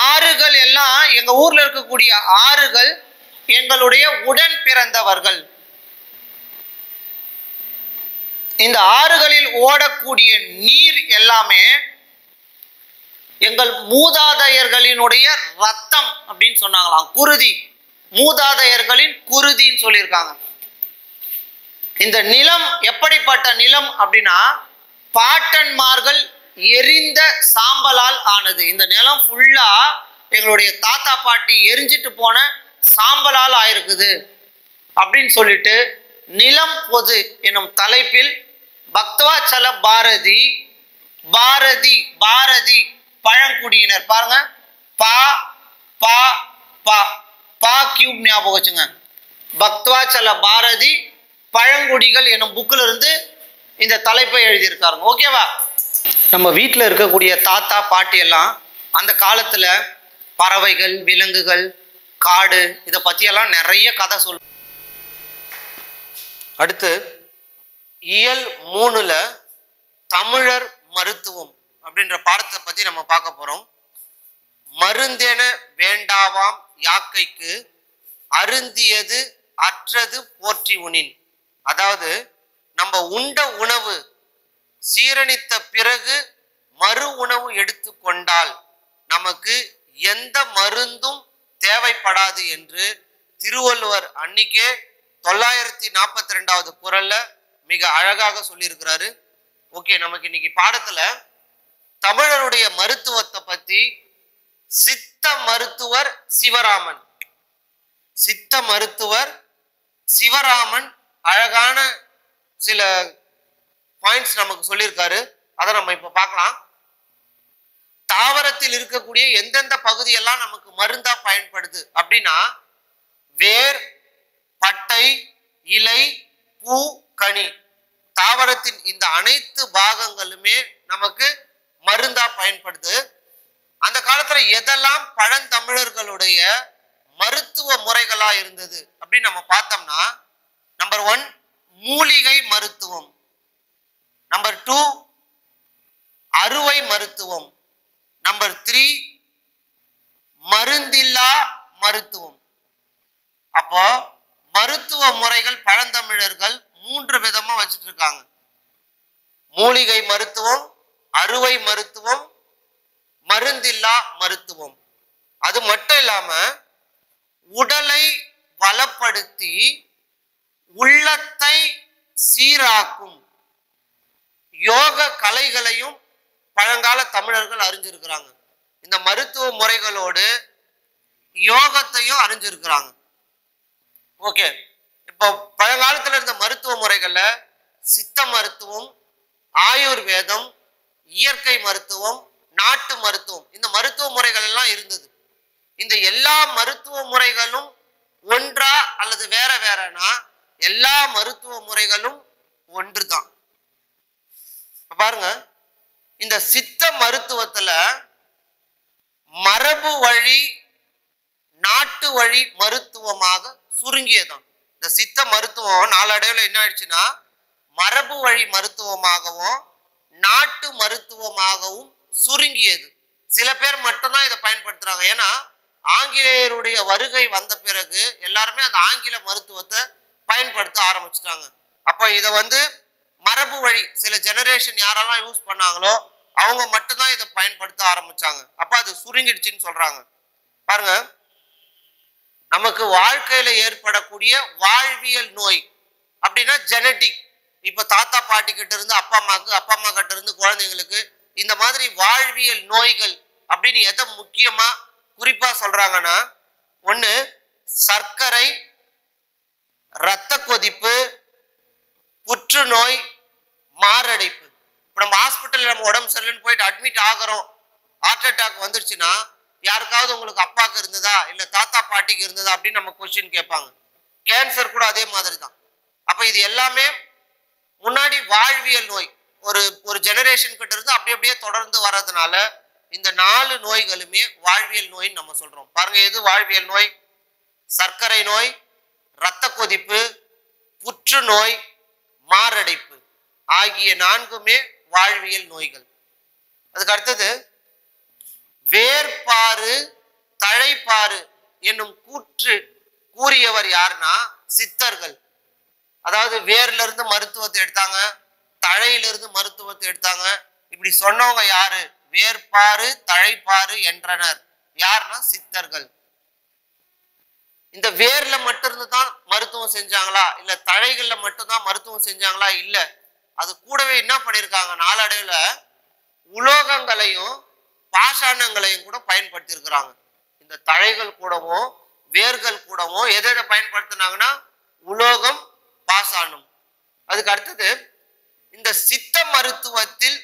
ஆறுகள் எல்லாம், எங்க ஊர்ல இருக்கக்கூடிய ஆறுகள் எங்களுடைய உடன் பிறந்தவர்கள். இந்த ஆறுகளில் ஓடக்கூடிய நீர் எல்லாமே எங்கள் மூதாதையர்களினுடைய ரத்தம் அப்படின்னு சொன்னாங்களாம். குருதி, மூதாதையர்களின் குருதின்னு சொல்லியிருக்காங்க. இந்த நிலம் எப்படிப்பட்ட நிலம் அப்படின்னா, பாட்டன்மார்கள் எரிந்த சாம்பலால் ஆனது. இந்த நிலம் ஃபுல்லா எங்களுடைய தாத்தா பாட்டி எரிஞ்சிட்டு போன சாம்பலால் ஆயிருக்குது அப்படின்னு சொல்லிட்டு, நிலம் பொது எனும் தலைப்பில் பக்தவாச்சல பாரதி, பாரதி பழங்குடியினர், பாருங்க பா பா பா பா கியூப் ஞாபகம் வச்சுங்க. பக்தவாச்சல பாரதி பழங்குடிகள் எனும் புக்கில் இருந்து இந்த தலைப்பை எழுதியிருக்காருங்க. ஓகேவா? நம்ம வீட்டில் இருக்கக்கூடிய தாத்தா பாட்டி எல்லாம் அந்த காலத்துல பறவைகள், விலங்குகள், காடு, இதை பற்றியெல்லாம் நிறைய கதை சொல்லு. அடுத்து இயல் 3ல தமிழர் மருத்துவம் அப்படின்ற பாடத்தை பற்றி நம்ம பார்க்க போகிறோம். மருந்தென வேண்டாவாம் யாக்கைக்கு அருந்தியது அற்றது போற்றி உணின். அதாவது நம்ம உண்ட உணவு சீரணித்த பிறகு மறு உணவு எடுத்து கொண்டால் நமக்கு எந்த மருந்தும் தேவைப்படாது என்று திருவள்ளுவர் அன்னைக்கே 942வது குறள்ல மிக அழகாக சொல்லியிருக்கிறாரு. ஓகே, நமக்கு இன்னைக்கு பாடத்துல தமிழருடைய மருத்துவத்தை பத்தி சித்த மருத்துவர் சிவராமன் அழகான சில பாயிண்ட்ஸ் நமக்கு சொல்லியிருக்காரு. அதை நம்ம இப்ப பார்க்கலாம். தாவரத்தில் இருக்கக்கூடிய எந்தெந்த பகுதியெல்லாம் நமக்கு மருந்தா பயன்படுது அப்படின்னா, வேர், பட்டை, இலை, பூ, கனி, தாவரத்தின் இந்த அனைத்து பாகங்களுமே நமக்கு மருந்தா பயன்படுது. அந்த காலத்துல எதெல்லாம் பழந்தமிழர்களுடைய மருத்துவ முறைகளா இருந்தது அப்படின்னு நம்ம பார்த்தோம்னா, நம்பர் 1 மூலிகை மருத்துவம், நம்பர் 2 அறுவை மருத்துவம், நம்பர் 3 மருந்தில்லா மருத்துவம். அப்போ மருத்துவ முறைகள் பழந்தமிழர்கள் 3 விதமா வச்சுட்டு இருக்காங்க. மூலிகை மருத்துவம், அறுவை மருத்துவம், மருந்தில்லா மருத்துவம். அது மட்டும் இல்லாம உடலை வளப்படுத்தி உள்ளத்தை சீராக்கும் யோக கலைகளையும் பழங்கால தமிழர்கள் அறிஞ்சிருக்கிறாங்க. இந்த மருத்துவ முறைகளோடு யோகத்தையும் அறிஞ்சிருக்கிறாங்க. ஓகே, இப்போ பழங்காலத்துல இருந்த மருத்துவ முறைகள்ல சித்த மருத்துவம், ஆயுர்வேதம், இயற்கை மருத்துவம், நாட்டு மருத்துவம், இந்த மருத்துவ முறைகள் எல்லாம் இருந்தது. இந்த எல்லா மருத்துவ முறைகளும் ஒன்றா அல்லது வேற வேறனா, எல்லா மருத்துவ முறைகளும் ஒன்றுதான். பாருங்க, இந்த சித்த மருத்துவத்துல மரபு வழி, நாட்டு வழி மருத்துவமாக சுருங்கியதான். இந்த சித்த மருத்துவம் நாளடைவில் என்ன ஆயிடுச்சுன்னா மரபு வழி மருத்துவமாகவும் நாட்டு மருத்துவமாகவும் சுருங்கியது. சில பேர் மட்டும்தான் இதை பயன்படுத்துறாங்க. ஏன்னா ஆங்கிலேயருடைய வருகை வந்த பிறகு எல்லாருமே அந்த ஆங்கில மருத்துவத்தை பயன்படுத்த ஆரம்பிச்சிட்டாங்க. அப்போ இதை மரபு வழி சில ஜெனரேஷன் யாரெல்லாம் யூஸ் பண்ணாங்களோ அவங்க மட்டும்தான் இதை பயன்படுத்த ஆரம்பிச்சாங்க. அப்ப அது சுருங்கிடுச்சுன்னு சொல்றாங்க. பாருங்க, நமக்கு வாழ்க்கையில ஏற்படக்கூடிய வாழ்வியல் நோய் அப்படின்னா ஜெனட்டிக். இப்ப தாத்தா பாட்டி கிட்ட இருந்து அப்பா அம்மாக்கு, அப்பா அம்மா கிட்ட இருந்து குழந்தைங்களுக்கு, இந்த மாதிரி வாழ்வியல் நோய்கள் அப்படின்னு எதை முக்கியமா குறிப்பா சொல்றாங்கன்னா, ஒண்ணு சர்க்கரை, இரத்த கொதிப்பு, புற்றுநோய், மாரடைப்பு. இப்ப நம்ம ஹாஸ்பிட்டல் நம்ம உடம்பு சரியில்லைன்னு போயிட்டு அட்மிட் ஆகிறோம், ஹார்ட் அட்டாக் வந்துருச்சுன்னா யாருக்காவது உங்களுக்கு அப்பாவுக்கு இருந்ததா இல்ல தாத்தா பாட்டிக்கு இருந்ததா அப்படின்னு நம்ம கொஸ்டின் கேட்பாங்க. கேன்சர் கூட அதே மாதிரி தான். அப்ப இது எல்லாமே முன்னாடி வாழ்வியல் நோய் ஒரு ஜெனரேஷன் கிட்ட இருந்து அப்படியே தொடர்ந்து வர்றதுனால இந்த 4 நோய்களுமே வாழ்வியல் நோய் நம்ம சொல்றோம். பாருங்க, எது வாழ்வியல் நோய்? சர்க்கரை நோய், இரத்த கொதிப்பு, புற்றுநோய், மாரடைப்பு ஆகிய 4மே வாழ்வியல் நோய்கள். அதுக்கு அடுத்தது வேர்பாறு தழைப்பாறு என்னும் கூற்று கூறியவர் யாருன்னா சித்தர்கள். அதாவது வேர்ல இருந்து மருத்துவத்தை எடுத்தாங்க, தழையிலிருந்து மருத்துவத்தை எடுத்தாங்க. இப்படி சொன்னவங்க யாரு? வேர்பாறு தழைப்பாறு என்றனர். யாருன்னா சித்தர்கள். இந்த வேர்ல மட்டும் தான் மருத்துவம் செஞ்சாங்களா இல்ல தழைகள்ல மட்டும்தான் மருத்துவம் செஞ்சாங்களா? இல்ல, அது கூடவே என்ன பண்ணிருக்காங்க, நாளடைவுல உலோகங்களையும் பாஷாணங்களையும் கூட பயன்படுத்தி இருக்கிறாங்க. இந்த தழைகள் கூடவும் வேர்கள் கூடவும் எதை பயன்படுத்தினாங்கன்னா உலோகம், பாஷாணம். அதுக்கு அடுத்தது இந்த சித்த மருத்துவத்தில்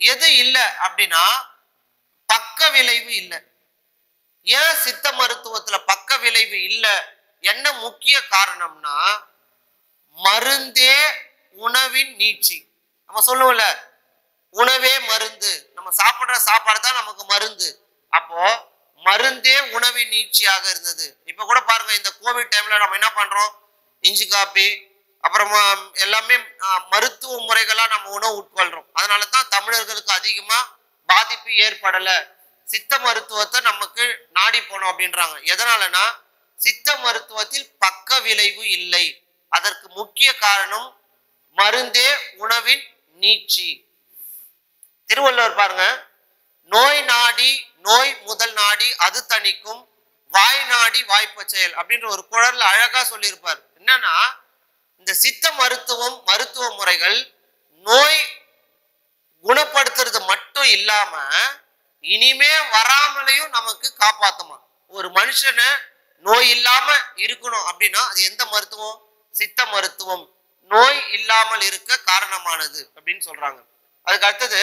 எது இல்லை அப்படின்னா பக்க விளைவு இல்லை. ஏன் சித்த மருத்துவத்துல பக்க விளைவு இல்லை? என்ன முக்கிய காரணம்னா மருந்தே உணவின் நீட்சி. நம்ம சொல்லுவோம்ல, உணவே மருந்து. நம்ம சாப்பிடுற சாப்பாடு தான் நமக்கு மருந்து. அப்போ மருந்தே உணவின் நீட்சியாக இருந்தது. இப்ப கூட பாருங்க, இந்த கோவிட் டைம்ல நம்ம என்ன பண்றோம், இஞ்சி காப்பி அப்புறமா எல்லாமே மருத்துவ முறைகளா நம்ம உணவு உட்கொள்றோம். அதனாலதான் தமிழர்களுக்கு அதிகமா பாதிப்பு ஏற்படல. சித்த மருத்துவத்தை நமக்கு நாடி போனோம் அப்படின்றாங்க. எதனாலனா சித்த மருத்துவத்தில் பக்க விளைவு இல்லை. அதற்கு முக்கிய காரணம் மருந்தே உணவின் நீட்சி. திருவள்ளுவர் பாருங்க, நோய் நாடி நோய் முதல் நாடி அது தணிக்கும், வாய் நாடி வாய்ப்ப செயல் அப்படின்ற ஒரு குறள்ல அழகா சொல்லியிருப்பார். என்னன்னா இந்த சித்த மருத்துவம் மருத்துவ முறைகள் நோய் குணப்படுத்துறது மட்டும் இல்லாம இனிமே வராமலையும் நமக்கு காப்பாத்துமா. ஒரு மனுஷனை நோய் இல்லாம இருக்கணும் அப்படின்னா அது எந்த மருத்துவம்? சித்த மருத்துவம் நோய் இல்லாமல் இருக்க காரணமானது அப்படின்னு சொல்றாங்க. அதுக்கு அடுத்தது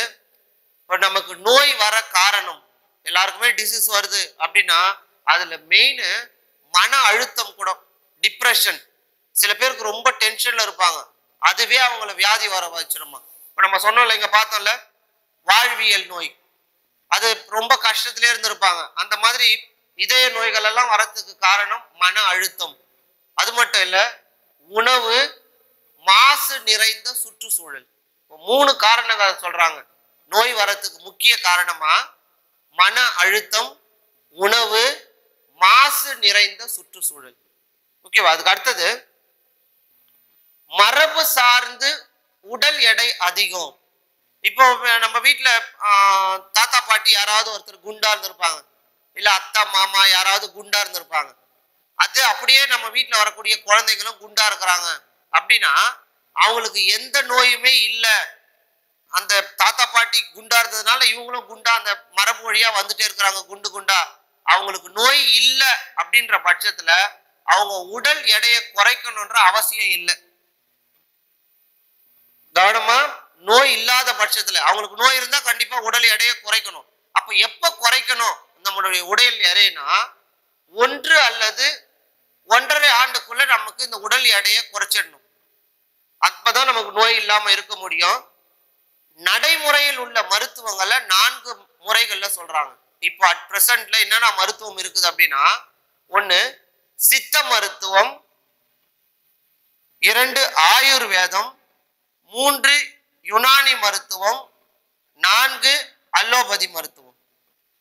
நமக்கு நோய் வர காரணம், எல்லாருக்குமே டிசீஸ் வருது அப்படின்னா அதுல மெயின் மன அழுத்தம் கூட, டிப்ரெஷன். சில பேருக்கு ரொம்ப டென்ஷன்ல இருப்பாங்க, அதுவே அவங்கள வியாதி வர வச்சிருமா. இப்ப நம்ம சொன்னோம்ல, இங்க பார்த்தோம்ல வாழ்வியல் நோய், அது ரொம்ப கஷ்டத்திலே இருந்திருப்பாங்க. அந்த மாதிரி இதய நோய்கள் எல்லாம் வரதுக்கு காரணம் மன அழுத்தம். அது மட்டும் இல்ல, உணவு, மாசு நிறைந்த சுற்றுச்சூழல். 3 காரணங்கள் சொல்றாங்க நோய் வரத்துக்கு முக்கிய காரணமா. மன அழுத்தம், உணவு, மாசு நிறைந்த சுற்றுச்சூழல். ஓகேவா? அதுக்கு அடுத்தது மரபு சார்ந்து உடல் எடை அதிகம். இப்போ நம்ம வீட்டுல தாத்தா பாட்டி யாராவது ஒருத்தர் குண்டா இருந்திருப்பாங்க, இல்ல அத்தா மாமா யாராவது குண்டா இருந்திருப்பாங்க. அது அப்படியே நம்ம வீட்டுல வரக்கூடிய குழந்தைங்களும் குண்டா இருக்கிறாங்க அப்படின்னா அவங்களுக்கு எந்த நோயுமே இல்லை. அந்த தாத்தா பாட்டி குண்டா இருந்ததுனால இவங்களும் குண்டா அந்த மரபு வழியா வந்துட்டே இருக்கிறாங்க குண்டு குண்டா. அவங்களுக்கு நோய் இல்லை அப்படின்ற பட்சத்துல அவங்க உடல் எடையை குறைக்கணும்ன்ற அவசியம் இல்லை. கவனமா, நோய் இல்லாத பட்சத்துல, அவங்களுக்கு நோய் இருந்தா கண்டிப்பா உடல் எடையை குறைக்கணும். அப்ப எப்ப குறைக்கணும் நம்மளுடைய உடல் எடைனா 1 அல்லது 1.5 ஆண்டுக்குள்ள நமக்கு இந்த உடல் எடையை குறைச்சிடணும். அப்பதான் நமக்கு நோய் இல்லாம இருக்க முடியும். நடைமுறையில் உள்ள மருத்துவங்களை 4 முறைகள்ல சொல்றாங்க. இப்போ அட் பிரசன்ட்ல என்னென்ன மருத்துவம் இருக்குது அப்படின்னா, 1 சித்த மருத்துவம், 2 ஆயுர்வேதம், 3 யுனானி மருத்துவம், 4 அலோபதி மருத்துவம்.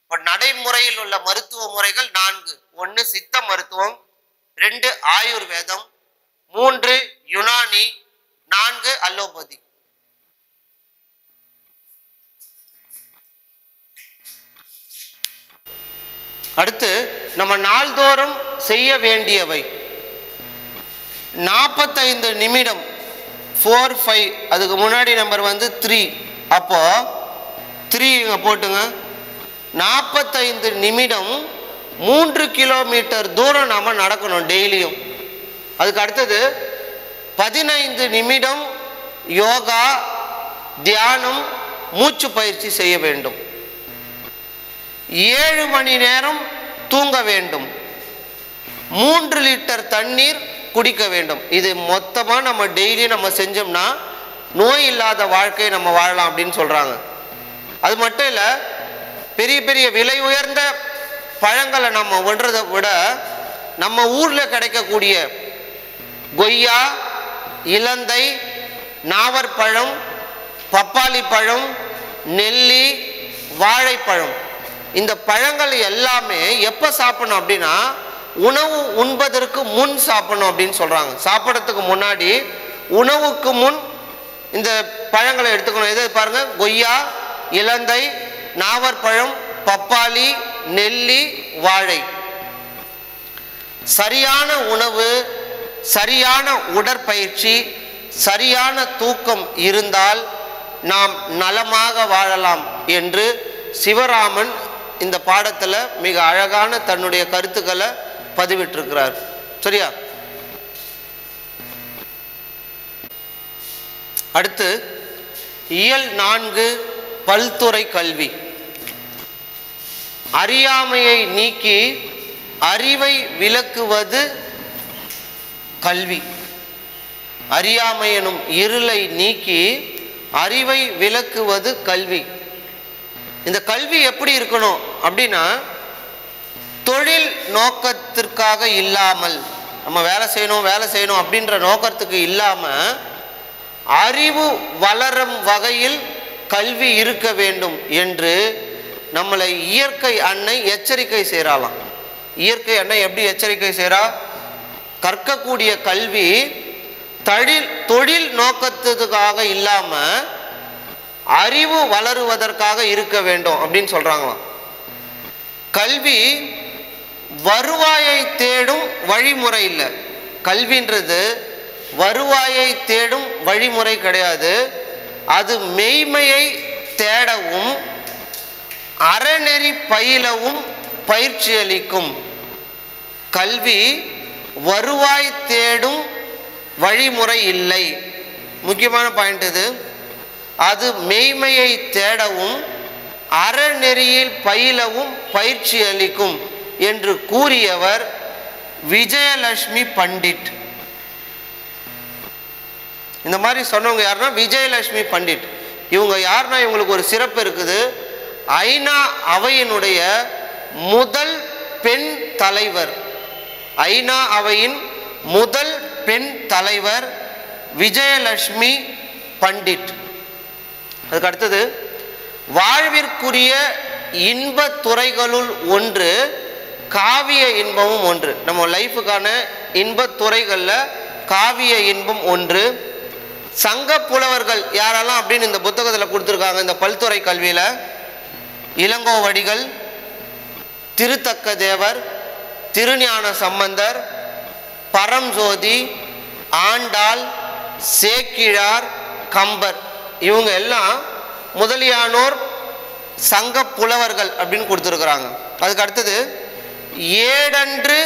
இப்போ நடைமுறையில் உள்ள மருத்துவ முறைகள் 4. 1 சித்த மருத்துவம், 2 ஆயுர்வேதம், 3 யுனானி, 4 அலோபதி. அடுத்து நம்ம நாள்தோறும் செய்ய வேண்டியவை 45 நிமிடம் 4 5, அதுக்கு முன்னாடி நம்பர் 3. அப்போ 3 இங்க போட்டுங்க. 45 நிமிடம் 3 கிலோமீட்டர் தூரம் நாம நடக்கணும் டெய்லியும். அதுக்கு அடுத்தது 15 நிமிடம் யோகா, தியானம், மூச்சு பயிற்சி செய்ய வேண்டும். 7 மணி நேரம் தூங்க வேண்டும். 3 லிட்டர் தண்ணீர் குடிக்க வேண்டும். இது மொத்தமாக நம்ம டெய்லி நம்ம செஞ்சோம்னா நோய் இல்லாத வாழ்க்கையை நம்ம வாழலாம் அப்படின்னு சொல்கிறாங்க. அது மட்டும் இல்லை, பெரிய பெரிய விலை உயர்ந்த பழங்களை நம்ம ஒன்றதை விட நம்ம ஊரில் கிடைக்கக்கூடிய கொய்யா, இலந்தை, நாவற்பழம், பப்பாளி பழம், நெல்லி, வாழைப்பழம், இந்த பழங்கள் எல்லாமே எப்போ சாப்பிடணும் அப்படின்னா உணவு உண்பதற்கு முன் சாப்பிடணும் அப்படின்னு சொல்கிறாங்க. சாப்பிட்றதுக்கு முன்னாடி உணவுக்கு முன் இந்த பழங்களை எடுத்துக்கணும். எது பாருங்க, கொய்யா, இலந்தை, நாவற்பழம், பப்பாளி, நெல்லி, வாழை. சரியான உணவு, சரியான உடற்பயிற்சி, சரியான தூக்கம் இருந்தால் நாம் நலமாக வாழலாம் என்று சிவராமன் இந்த பாடத்தில் மிக அழகான தன்னுடைய கருத்துக்களை பதிவிட்டிருக்கிறார். சரியா? அடுத்து இயல் 4 பல்துறை கல்வி. அறியாமையை நீக்கி அறிவை விளக்குவது கல்வி. அறியாமை எனும் இருளை நீக்கி அறிவை விளக்குவது கல்வி. இந்த கல்வி எப்படி இருக்கணும் அப்படின்னா, தொழில் நோக்கத்திற்காக இல்லாமல், நம்ம வேலை செய்யணும் அப்படின்ற நோக்கத்துக்கு இல்லாமல் அறிவு வளரும் வகையில் கல்வி இருக்க வேண்டும் என்று நம்மளை இயற்கை அன்னை எச்சரிக்கை செய்கிறாளாம். இயற்கை அன்னை எப்படி எச்சரிக்கை செய்கிறா? கற்கக்கூடிய கல்வி தொழில் நோக்கத்துக்காக இல்லாமல் அறிவு வளருவதற்காக இருக்க வேண்டும் அப்படின்னு சொல்கிறாங்களாம். கல்வி வருவாயை தேடும் வழிமுறை இல்லை. கல்வின்றது வருவாயை தேடும் வழிமுறை கிடையாது. அது மெய்மையை தேடவும் அறநெறி பயிலவும் பயிற்சி அளிக்கும். கல்வி வருவாய் தேடும் வழிமுறை இல்லை. முக்கியமான பாயிண்ட் இது. அது மெய்மையை தேடவும் அறநெறியில் பயிலவும் பயிற்சி அளிக்கும் என்று கூறியவர் விஜயலட்சுமி பண்டிட். இந்த மாதிரி சொன்னவங்க யாருன்னா விஜயலட்சுமி பண்டிட். இவங்க யாருன்னா, இவங்களுக்கு ஒரு சிறப்பு இருக்குது. ஐநா அவையினுடைய முதல் பெண் தலைவர். ஐநா அவையின் முதல் பெண் தலைவர் விஜயலட்சுமி பண்டிட். அதுக்கு அடுத்தது, வாழ்விற்குரிய இன்ப துறைகளுள் ஒன்று காவிய இன்பமும் ஒன்று. நம்ம லைஃபுக்கான இன்ப துறைகளில் காவிய இன்பம் ஒன்று. சங்க புலவர்கள் யாரெல்லாம் அப்படின்னு இந்த புத்தகத்தில் கொடுத்துருக்காங்க. இந்த பல்துறை கல்வியில் இளங்கோவடிகள், திருத்தக்க தேவர், திருஞான சம்பந்தர், பரம்ஜோதி, ஆண்டாள், சேக்கிழார், கம்பர், இவங்க எல்லாம் முதலியானோர் சங்க புலவர்கள் அப்படின்னு கொடுத்துருக்குறாங்க. அதுக்கு அடுத்தது, ஏடன்று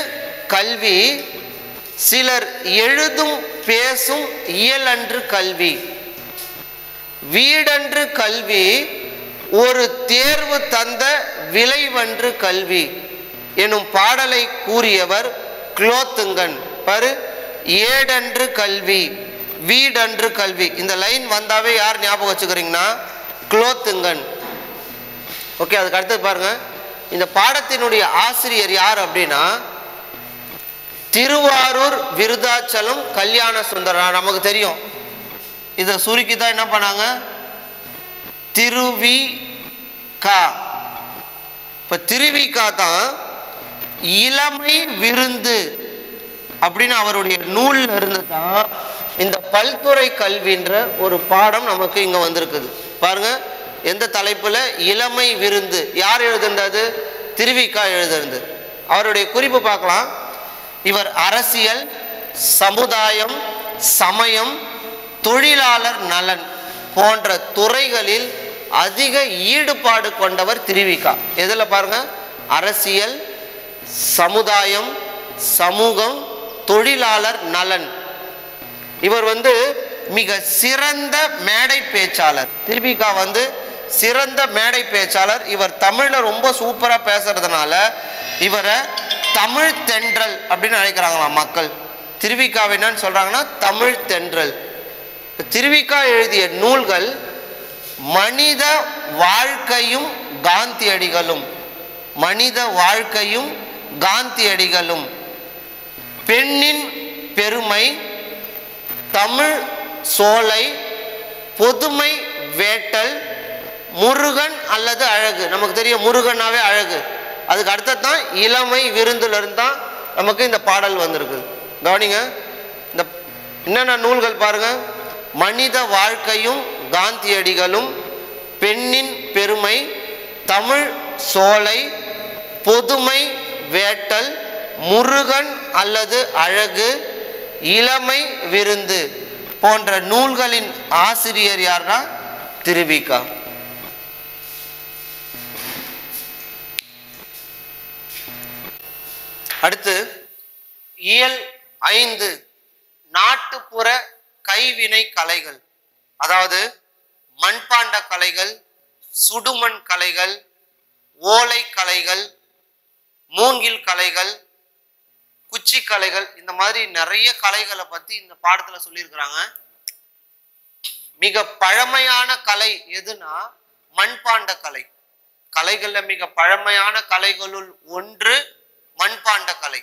கல்வி சிலர் எழுதும் பேசும் இயலன்று கல்வி, வீடன்று கல்வி ஒரு தேர்வு தந்த விளைவன்று கல்வி எனும் பாடலை கூறியவர் குலோத்துங்கன். பாரு, ஏடன்று கல்வி வீடன்று கல்வி, இந்த லைன் வந்தாவே யார் ஞாபகம் வச்சுக்கிறீங்கன்னா குலோத்துங்கன். ஓகே, அதுக்கு அடுத்தது பாருங்க, இந்த பாடத்தினுடைய ஆசிரியர் யார் அப்படின்னா திருவாரூர் விருதாச்சலம் கல்யாண சுந்தரம். நமக்கு தெரியும் இதை சுருக்கி தான் என்ன பண்ணாங்க, திருவிகா. இப்போ திருவிகா தான் இளமை விருந்து அப்படின்னு அவருடைய நூலில் இருந்து தான் இந்த பல்துறை கல்வின்ற ஒரு பாடம் நமக்கு இங்கே வந்திருக்குது. பாருங்க, எந்த தலைப்பில்? இளமை விருந்து. யார் எழுதுன்றது? திருவிகா எழுதுறது. அவருடைய குறிப்பு பார்க்கலாம். இவர் அரசியல், சமுதாயம், சமயம், தொழிலாளர் நலன் போன்ற துறைகளில் அதிக ஈடுபாடு கொண்டவர் திருவிகா. எதில் பாருங்க? அரசியல், சமுதாயம், சமூகம், தொழிலாளர் நலன். இவர் மிக சிறந்த மேடை பேச்சாளர். திருவிகா சிறந்த மேடை பேச்சாளர். இவர் தமிழ்ல ரொம்ப சூப்பரா பேசுறதுனால இவரை தமிழ் தென்றல் அப்படின்னு அழைக்கிறாங்களாம் மக்கள். திருவிகா என்னன்னு சொல்றாங்கன்னா தமிழ் தென்றல். திருவிகா எழுதிய நூல்கள் மனித வாழ்க்கையும் காந்தியடிகளும், மனித வாழ்க்கையும் காந்தியடிகளும், பெண்ணின் பெருமை, தமிழ் சோலை, பொதுமை வேட்டல், முருகன் அல்லது அழகு. நமக்கு தெரியும் முருகனாவே அழகு. அதுக்கு அடுத்தது தான் இளமை விருந்துல இருந்தா நமக்கு இந்த பாடல் வந்திருக்குது. கவனிங்க, இந்த என்னென்ன நூல்கள் பாருங்க. மனித வாழ்க்கையும் காந்தியடிகளும், பெண்ணின் பெருமை, தமிழ் சோலை, பொதுமை வேட்டல், முருகன் அல்லது அழகு, இளமை விருந்து போன்ற நூல்களின் ஆசிரியர் யார்னா திருவிகா. அடுத்து இயல் 5 நாட்டுப்புற கைவினை கலைகள். அதாவது மண்பாண்ட கலைகள், சுடுமண் கலைகள், ஓலை கலைகள், மூங்கில் கலைகள், குச்சி கலைகள், இந்த மாதிரி நிறைய கலைகளை பத்தி இந்த பாடத்துல சொல்லியிருக்கிறாங்க. மிக பழமையான கலை எதுனா மண்பாண்ட கலை. கலைகள்ல மிக பழமையான கலைகளுள் ஒன்று மண்பாண்ட கலை.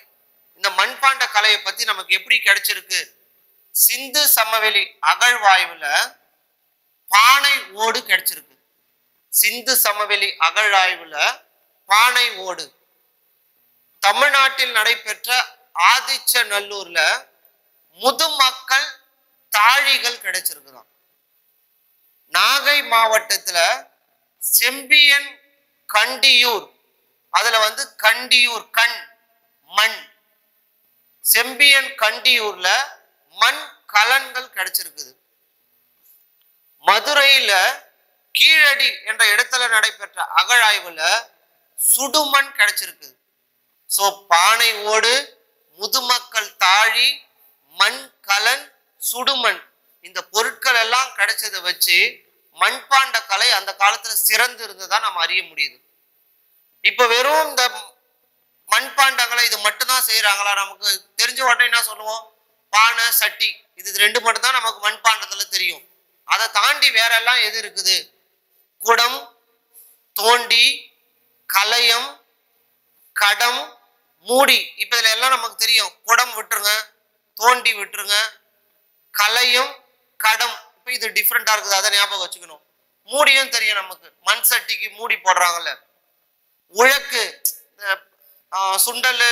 இந்த மண்பாண்ட கலையை பத்தி நமக்கு எப்படி கிடைச்சிருக்கு? சிந்து சமவெளி அகழ்வாய்வுல பானை ஓடு கிடைச்சிருக்கு. சிந்து சமவெளி அகழ்வாய்வுல பானை ஓடு. தமிழ்நாட்டில் நடைபெற்ற ஆதிச்சநல்லூர்ல முதுமக்கள் தாழிகள் கிடைச்சிருக்குதான். நாகை மாவட்டத்துல செம்பியன் கண்டியூர், அதுல கண்டியூர் கண் மண், செம்பியன் கண்டியூர்ல மண் கலன்கள் கிடைச்சிருக்குது. மதுரையில கீழடி என்ற இடத்துல நடைபெற்ற அகழாய்வுல சுடுமண் கிடைச்சிருக்கு. சோ பானை ஓடு, முதுமக்கள் தாழி, மண் கலன், சுடுமண், இந்த பொருட்கள் எல்லாம் கிடைச்சதை வச்சு மண்பாண்ட கலை அந்த காலத்துல சிறந்து இருந்ததா நம்ம அறிய முடியுது. இப்ப வெறும் இந்த மண்பாண்டங்களை இது மட்டும்தான் செய்யறாங்களா? நமக்கு தெரிஞ்ச உடனே என்ன சொல்லுவோம்? பானை, சட்டி, இது ரெண்டு மட்டும் தான் நமக்கு மண்பாண்டத்துல தெரியும். அதை தாண்டி வேற எல்லாம் எது இருக்குது? குடம், தோண்டி, கலயம், கடம், மூடி. இப்ப இதுல எல்லாம் நமக்கு தெரியும். குடம் விட்டுருங்க, தோண்டி விட்டுருங்க, கலயம், கடம். இப்ப இது டிஃப்ரெண்டா இருக்குது, அதை ஞாபகம் வச்சுக்கணும். மூடியும் தெரியும் நமக்கு, மண் சட்டிக்கு மூடி போடுறாங்கல்ல. உழக்கு, சுண்டல்,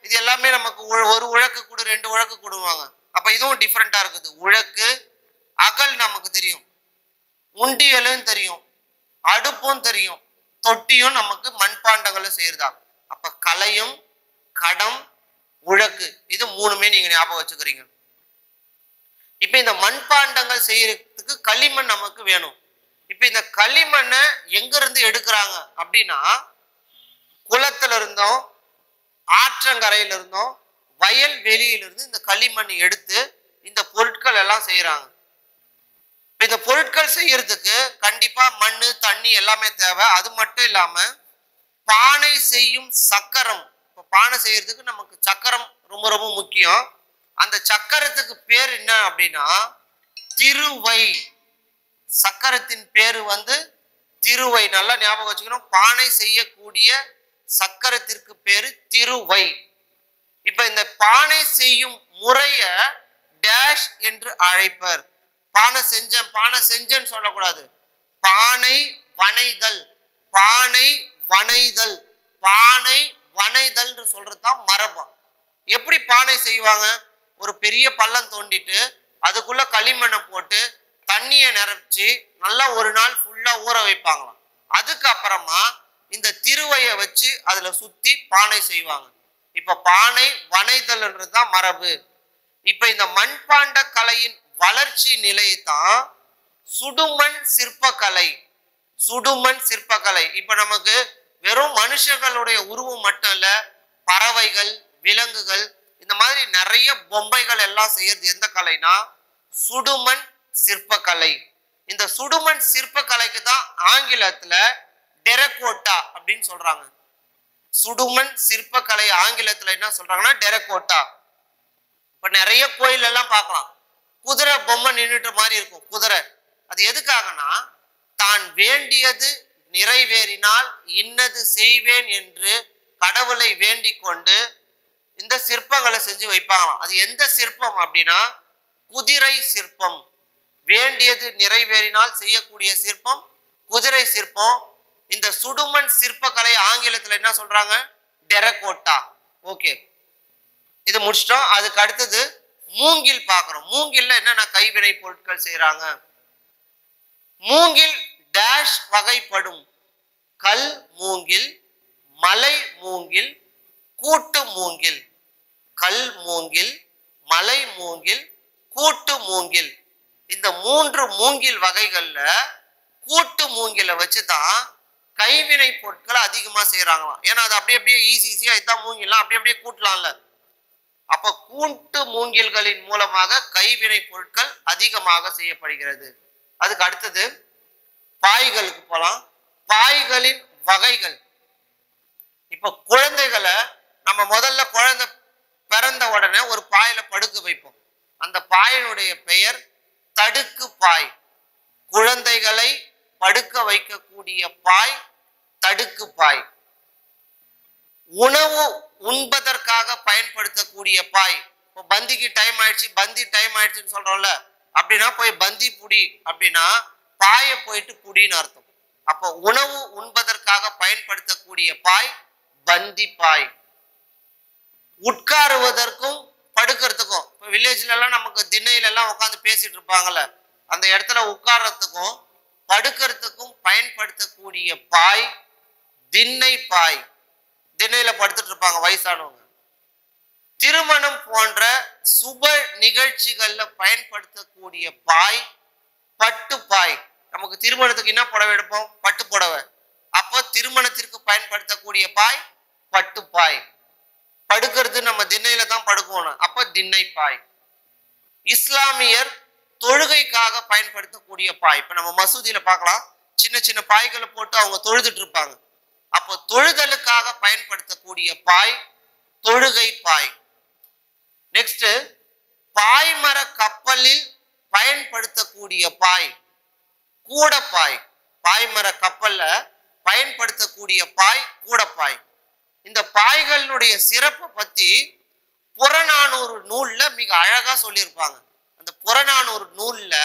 இது எல்லாமே நமக்கு ஒரு உழக்கு கூட, 2 உழக்கு கூடுவாங்க. அப்ப இதுவும் டிஃப்ரெண்டா இருக்குது. உழக்கு, அகல் நமக்கு தெரியும், உண்டியலும் தெரியும், அடுப்பும் தெரியும், தொட்டியும் நமக்கு மண்பாண்டங்களை செய்யறதா. அப்ப கலையும், கடம், உழக்கு, இது 3மே நீங்க ஞாபகம் வச்சுக்கிறீங்க. இப்ப இந்த மண்பாண்டங்கள் செய்யறதுக்கு களிமண் நமக்கு வேணும். இப்ப இந்த களிமண்ணை எங்க இருந்து எடுக்கிறாங்க அப்படின்னா, குளத்துல இருந்தோம், ஆற்றங்கரையில இருந்தோம், வயல் வெளியிலிருந்து இந்த களிமண் எடுத்து இந்த பொருட்கள் எல்லாம் செய்யறாங்க. இந்த பொருட்கள் செய்யறதுக்கு கண்டிப்பா மண்ணு, தண்ணி எல்லாமே தேவை. அது மட்டும் இல்லாம பானை செய்யும் சக்கரம். இப்போ பானை செய்யறதுக்கு நமக்கு சக்கரம் ரொம்ப ரொம்ப முக்கியம். அந்த சக்கரத்துக்கு பேர் என்ன அப்படின்னா திருவை. சக்கரத்தின் பேரு திருவை. நல்லா ஞாபகம் வச்சுக்கணும். பானை செய்யக்கூடிய சக்கரத்திற்கு பேரு திருவை. இப்ப இந்த பானை செய்யும் முறைய டேஷ் என்று அழைப்பர். பானை செஞ்சேன்னு சொல்லக்கூடாது. பானை வனைதல், பானை வனைதல், பானை வனைதல் சொல்றதுதான் மரபா. எப்படி பானை செய்வாங்க? ஒரு பெரிய பள்ளம் தோண்டிட்டு அதுக்குள்ள களிமண்ணை போட்டு தண்ணியை நிரப்பிச்சு நல்லா ஒரு நாள் ஃபுல்லா ஊற வைப்பாங்களாம். அதுக்கப்புறமா இந்த திருவையை வச்சு அதுல சுத்தி பானை செய்வாங்க. இப்ப பானை வனைதல்ன்றதுதான் மரபு. இப்ப இந்த மண்பாண்ட கலையின் வளர்ச்சி நிலையத்தான் சுடுமண் சிற்பக்கலை. சுடுமண் சிற்பக்கலை இப்ப நமக்கு வெறும் மனுஷங்களுடைய உருவம் மட்டும் இல்ல, பறவைகள், விலங்குகள், இந்த மாதிரி நிறைய பொம்மைகள் எல்லாம் செய்யறது எந்த கலைனா சுடுமண் சிற்பக்கலை. இந்த சுடுமண் சிற்பக்கலைக்கு தான் ஆங்கிலத்துல டெரகோட்டா அப்படின்னு சொல்றாங்க. சுடுமண் சிற்பக்கலை ஆங்கிலத்துல என்ன சொல்றாங்கன்னா டெரகோட்டா. இப்ப நிறைய கோயில் எல்லாம் பார்க்கலாம், குதிரை பொம்மை நின்றுட்ட மாதிரி இருக்கும். குதிரை அது எதுக்காகனா தான் வேண்டியது நிறைவேறினால் இன்னது செய்வேன் என்று கடவுளை வேண்டிக் கொண்டு இந்த சிற்பங்களை செஞ்சு வைப்பாங்களாம். அது எந்த சிற்பம் அப்படின்னா குதிரை சிற்பம். வேண்டியது நிறைவேறினால் செய்யக்கூடிய சிற்பம் குதிரை சிற்பம். இந்த சுடுமண் சிற்பக்கலை ஆங்கிலத்துல என்ன சொல்றாங்க? டெரகோட்டா. ஓகே, இது முடிச்சிட்டோம். அதுக்கு அடுத்தது மூங்கில் பார்க்கிறோம். மூங்கில்ல என்னென்ன கைவினை பொருட்கள் செய்யறாங்க? மூங்கில் டேஷ் வகைப்படும். கல் மூங்கில், மலை மூங்கில், கூட்டு மூங்கில். கல் மூங்கில், மலை மூங்கில், கூட்டு மூங்கில். இந்த 3 மூங்கில் வகைகள்ல கூட்டு மூங்கில வச்சுதான் கைவினை பொருட்களை அதிகமா செய்யறாங்களாம். ஏன்னா அது அப்படியே ஈஸியா இதான் மூங்கிலாம் அப்படியே கூட்டலாம்ல. அப்ப கூட்டு மூங்கில்களின் மூலமாக கைவினை பொருட்கள் அதிகமாக செய்யப்படுகிறது. அதுக்கு அடுத்தது பாய்களுக்கு போலாம். பாய்களின் வகைகள். இப்ப குழந்தைகளை நம்ம முதல்ல குழந்தை பிறந்த உடனே ஒரு பாயில படுக்க வைப்போம். அந்த பாயினுடைய பெயர் தடுக்கு பாய். குழந்தைகளை படுக்க வைக்கக்கூடிய பாய் தடுக்கு பாய். உணவு உண்பதற்காக பயன்படுத்தக்கூடிய பாய். இப்போ பந்திக்கு டைம் ஆயிடுச்சு, பந்தி டைம் ஆயிடுச்சுன்னு சொல்றோம்ல, அப்படின்னா போய் பந்தி புடி அப்படின்னா பாயை போயிட்டு புடின்னு அர்த்தம். அப்போ உணவு உண்பதற்காக பயன்படுத்தக்கூடிய பாய் பந்தி பாய். உட்காருவதற்கும் படுக்கிறதுக்கும், இப்போ வில்லேஜ்ல எல்லாம் நமக்கு திண்ணையில எல்லாம் உட்காந்து பேசிட்டு இருப்பாங்கல்ல, அந்த இடத்துல உட்கார்றதுக்கும் படுக்கிறதுக்கும் பயன்படுத்தக்கூடிய பாய் திண்ணை பாய். திண்ணையில படுத்துட்டு இருப்பாங்க வயசானவங்க. திருமணம் போன்ற சுப நிகழ்ச்சிகள்ல பயன்படுத்தக்கூடிய பாய் பட்டு பாய். நமக்கு திருமணத்துக்கு என்ன புடவை எடுப்போம்? பட்டு புடவை. அப்போ திருமணத்திற்கு பயன்படுத்தக்கூடிய பாய் பட்டு பாய். படுக்கிறது நம்ம திண்ணையில தான் படுக்கணும், அப்ப திண்ணை பாய். இஸ்லாமியர் தொழுகைக்காக பயன்படுத்தக்கூடிய பாய். இப்ப நம்ம மசூதியில பார்க்கலாம், சின்ன சின்ன பாய்களை போட்டு அவங்க தொழுதுட்டு இருப்பாங்க. அப்போ தொழுதலுக்காக பயன்படுத்தக்கூடிய பாய் தொழுகை பாய். நெக்ஸ்ட் பாய்மர கப்பலில் பயன்படுத்தக்கூடிய பாய் கூடப்பாய். பாய்மர கப்பல்ல பயன்படுத்தக்கூடிய பாய் கூடப்பாய். இந்த பாய்களுடைய சிறப்பை பத்தி புறநானூறு நூல்ல மிக அழகா சொல்லியிருப்பாங்க. அந்த புறநானூறு நூல்ல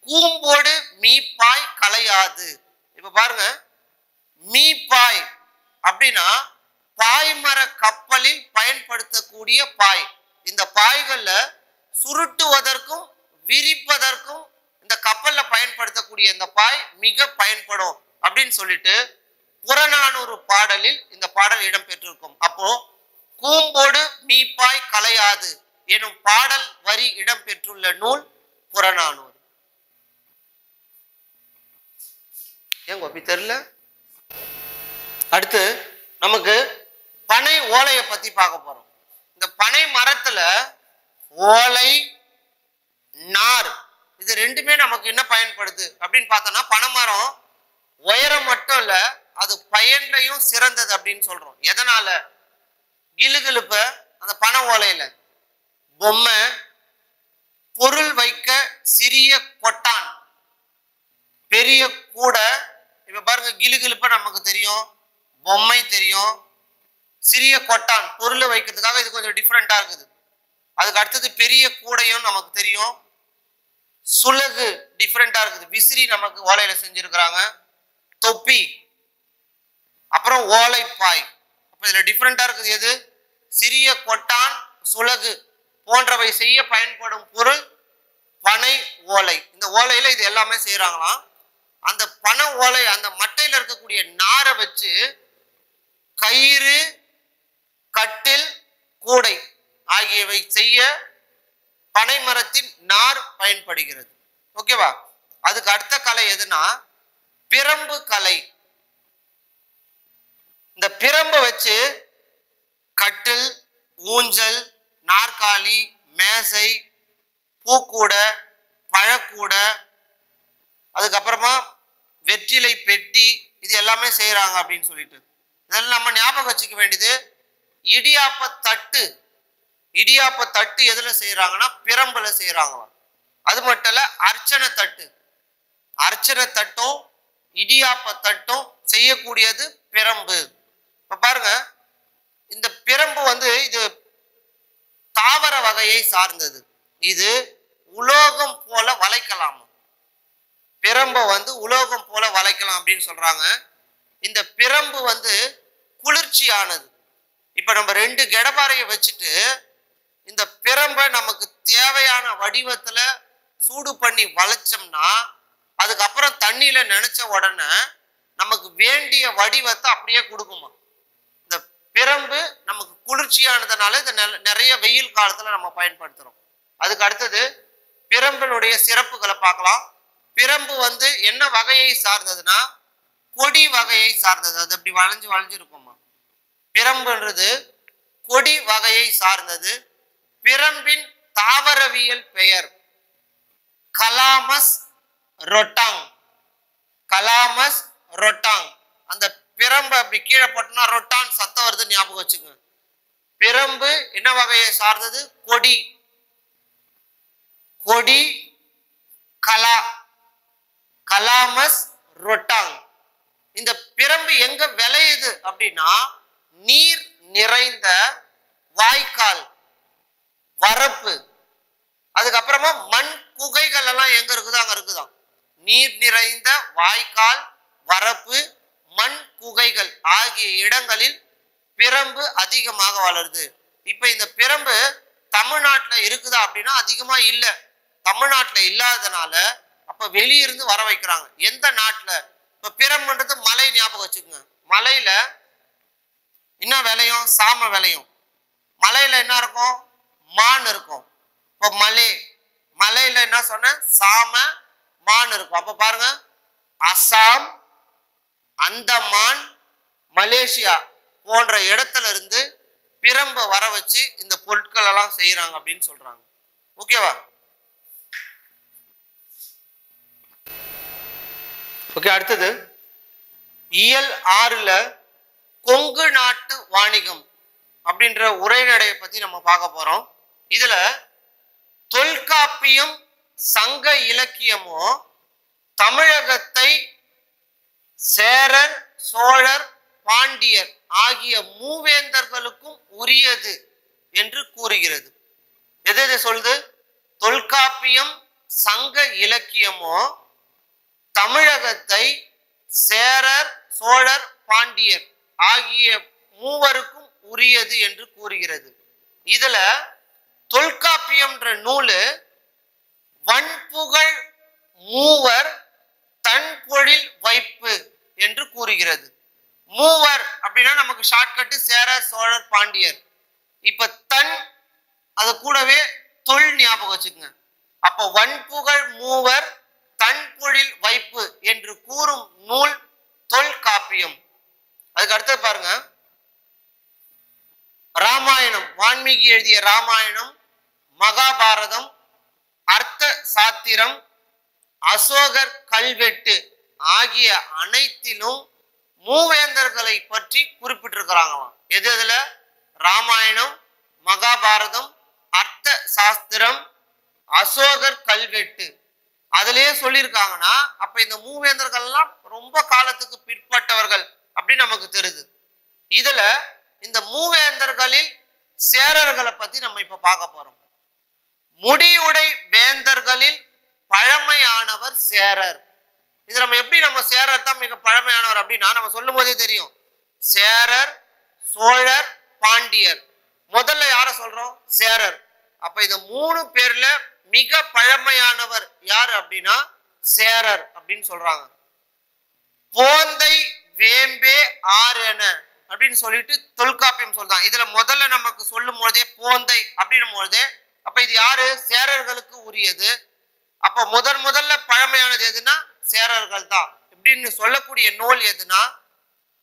கூம்போடு மீப்பாய் கலையாது. இப்ப பாருங்க, மீப்பாய் அப்படின்னா பாய்மர கப்பலில் பயன்படுத்தக்கூடிய பாய். இந்த பாய்கள்ல சுருட்டுவதற்கும் விரிப்பதற்கும் இந்த கப்பல்ல பயன்படுத்தக்கூடிய இந்த பாய் மிக பயன்படும் அப்படின்னு சொல்லிட்டு புறநானூறு பாடலில் இந்த பாடல் இடம்பெற்றிருக்கும். அப்போ கூம்போடு மீப்பாய் கலையாது எனும் பாடல் வரி இடம்பெற்றுள்ள நூல் புறநானூறு. ஏன் அப்படி தெரியல? அடுத்து நமக்கு பனை ஓலையை பத்தி பார்க்க போறோம். இந்த பனை மரத்துல ஓலை நார் இது ரெண்டுமே நமக்கு என்ன பயன்படுது அப்படின்னு பார்த்தோம்னா, பனைமரம் உயரம் மட்டும் இல்ல, அது பயன்லையும் சிறந்தது அப்படின்னு சொல்றோம். எதனால? கிளுகிழுப்ப அந்த பனை ஓலையில பொம்மை, பொருள் வைக்க சிறிய கொட்டான், பெரிய கூடை. இப்ப பாருங்க, கிளுகிழுப்ப நமக்கு தெரியும், பொம்மை தெரியும், சிறிய கொட்டான் பொருள் வைக்கிறதுக்காக இது கொஞ்சம் டிஃப்ரெண்டா இருக்குது. அதுக்கு அடுத்தது பெரிய கூடையும் நமக்கு தெரியும். சுலகு டிஃப்ரெண்டா இருக்குது. விசிறி நமக்கு ஓலையில செஞ்சிருக்கிறாங்க. தொப்பி, அப்புறம் ஓலைப்பாய். அப்ப இதுல டிஃப்ரெண்டா இருக்குது எது? சிறிய கொட்டான், சுலகு போன்றவை செய்ய பயன்படும் பொருள் பனை ஓலை. இந்த ஓலையில இது எல்லாமே செய்யறாங்களாம். அந்த பனை ஓலை அந்த மட்டையில இருக்கக்கூடிய நாரை வச்சு கயிறு, கட்டில், கூடை ஆகியவை செய்ய பனை மரத்தின் நார் பயன்படுகிறது. ஓகேவா? அதுக்கு அடுத்த கலை எதுனா பிரம்பு கலை. இந்த பிரம்பை வச்சு கட்டில், ஊஞ்சல், நாற்காலி, மேசை, பூக்கூடை, பழக்கூடை, அதுக்கப்புறமா வெற்றிலை பெட்டி, இது எல்லாமே செய்யறாங்க அப்படின்னு சொல்லிட்டு இதெல்லாம் நம்ம ஞாபகம் வச்சுக்க வேண்டியது. இடியாப்ப தட்டு, இடியாப்ப தட்டு எதுல செய்யறாங்கன்னா பிரம்புல செய்யறாங்களாம். அது மட்டும் இல்ல, அர்ச்சனை தட்டு, அர்ச்சனை தட்டும் இடியாப்ப தட்டும் செய்யக்கூடியது பிரம்பு. இப்ப பாருங்க, இந்த பிரம்பு இது தாவர வகையை சார்ந்தது. இது உலோகம் போல வளைக்கலாம். பிரம்பை உலோகம் போல வளைக்கலாம் அப்படின்னு சொல்றாங்க. இந்த பிரம்பு குளிர்ச்சியானது. இப்ப நம்ம 2 கெடபாரையை வச்சுட்டு இந்த பிரம்பை நமக்கு தேவையான வடிவத்துல சூடு பண்ணி வளைச்சோம்னா அதுக்கப்புறம் தண்ணியில நினைச்ச உடனே நமக்கு வேண்டிய வடிவத்தை அப்படியே கொடுக்குமா. இந்த பிரம்பு நமக்கு குளிர்ச்சியானதுனால இதை நிறைய வெயில் காலத்துல நம்ம பயன்படுத்துறோம். அதுக்கு அடுத்தது பிரம்பினுடைய சிறப்புகளை பார்க்கலாம். பிரம்பு என்ன வகையை சார்ந்ததுன்னா கொடி வகையை சார்ந்தது. அது அப்படி வளைஞ்சு வளைஞ்சு இருக்குமா. பிரம்புன்றது கொடி வகையை சார்ந்தது. பிரம்பின் தாவரவியல் பெயர் கலாமஸ் ரொட்டாங். கலாமஸ் ரொட்டாங். அந்த பிரம்பு அப்படி கீழே போட்டோம்னா ரொட்டான் சத்தம் வருது, ஞாபகம் வச்சுங்க. பிரம்பு என்ன வகையை சார்ந்தது? கொடி. கொடி கலா, கலாமஸ் ரொட்டாங். இந்த பிரம்பு எங்க விளையுது அப்படின்னா நீர் நிறைந்த வாய்க்கால், வரப்பு, அதுக்கப்புறமா மண் குகைகள் எல்லாம் எங்க இருக்குதோ அங்க இருக்குதான். நீர் நிறைந்த வாய்க்கால், வரப்பு, மண் குகைகள் ஆகிய இடங்களில் பிரம்பு அதிகமாக வளருது. இப்ப இந்த பிரம்பு தமிழ்நாட்டுல இருக்குதா அப்படின்னா அதிகமா இல்ல. தமிழ்நாட்டுல இல்லாததுனால அப்ப வெளியிருந்து வர வைக்கிறாங்க. எந்த நாட்டுல? இப்ப பிரம்புன்றது மலை, ஞாபகம் வச்சுக்கோங்க. மலையில என்ன விளையும்? சாம விளையும். மலையில என்ன இருக்கும்? மான் இருக்கும். இப்போ மலையில என்ன சொன்ன? சாம, மான் இருக்கும். அப்ப பாருங்க, அசாம், அந்தமான், மலேசியா போன்ற இடத்துல இருந்து பிரம்ப வர வச்சு இந்த பொருட்கள் எல்லாம் செய்யறாங்க அப்படின்னு சொல்றாங்க. ஓகேவா? ஓகே, அடுத்தது இயல் 6ல கொங்கு நாட்டு வாணிகம் அப்படின்ற உரைநடையை பத்தி நம்ம பார்க்க போறோம். இதுல தொல்காப்பியம், சங்க இலக்கியமும் தமிழகத்தை சேரர், சோழர், பாண்டியர் ஆகிய மூவேந்தர்களுக்கும் உரியது என்று கூறுகிறது. எது சொல்லுது? தொல்காப்பியம், சங்க இலக்கியமும் தமிழகத்தை சேரர், சோழர், பாண்டியர் ஆகிய மூவருக்கும் உரியது என்று கூறுகிறது. இதுல தொல்காப்பியம்ன்ற நூலு வன்புகழ் மூவர் தன்பொழில் வைப்பு என்று கூறுகிறது. மூவர் அப்படின்னா நமக்கு ஷார்ட்கட்டு சேரர், சோழர், பாண்டியர். இப்ப தன் அது கூடவே தொல் ஞாபகம் வச்சுக்கோங்க. அப்ப வன்புகழ் மூவர் தன்பொழில் வைப்பு என்று கூறும் நூல் தொல்காப்பியம். அதுக்கு அடுத்து பாருங்க, ராமாயணம், வான்மீகி எழுதிய ராமாயணம், மகாபாரதம், அர்த்த சாத்திரம், அசோகர் கல்வெட்டு ஆகிய அனைத்திலும் மூவேந்தர்களை பற்றி குறிப்பிட்டிருக்கிறாங்களாம். எது எதுல? ராமாயணம், மகாபாரதம், அர்த்த சாஸ்திரம், அசோகர் கல்வெட்டு. அதுலயே சொல்லியிருக்காங்கன்னா அப்ப இந்த மூவேந்தர்கள் எல்லாம் ரொம்ப காலத்துக்கு பிற்பட்டவர்கள் அப்படின்னு நமக்கு தெரியுது. இதுல இந்த மூவேந்தர்களில் சேரர்களை பத்தி நம்ம இப்ப பார்க்க போறோம். முடியுடை வேந்தர்களில் பழமையானவர் சேரர். இது நம்ம எப்படி நம்ம சேரர் தான் மிக பழமையானவர் அப்படின்னா நம்ம சொல்லும் போதே தெரியும். சேரர், சோழர், பாண்டியர். முதல்ல யார சொல்றோம்? சேரர். அப்ப இந்த 3 பேர்ல மிக பழமையானவர் யாரு அப்படின்னா சேரர் அப்படின்னு சொல்றாங்க. போந்தை வேம்பே ஆரென அப்படின்னு சொல்லிட்டு தொல்காப்பியம் சொல்றாங்க. இதுல முதல்ல நமக்கு சொல்லும் போதே போந்தை அப்படின்னும் போதே அப்ப இது யாரு? சேரர்களுக்கு உரியது. அப்ப முதல்ல பழமையானது எதுனா சேரர்கள் தான் இப்படின்னு சொல்லக்கூடிய நூல் எதுனா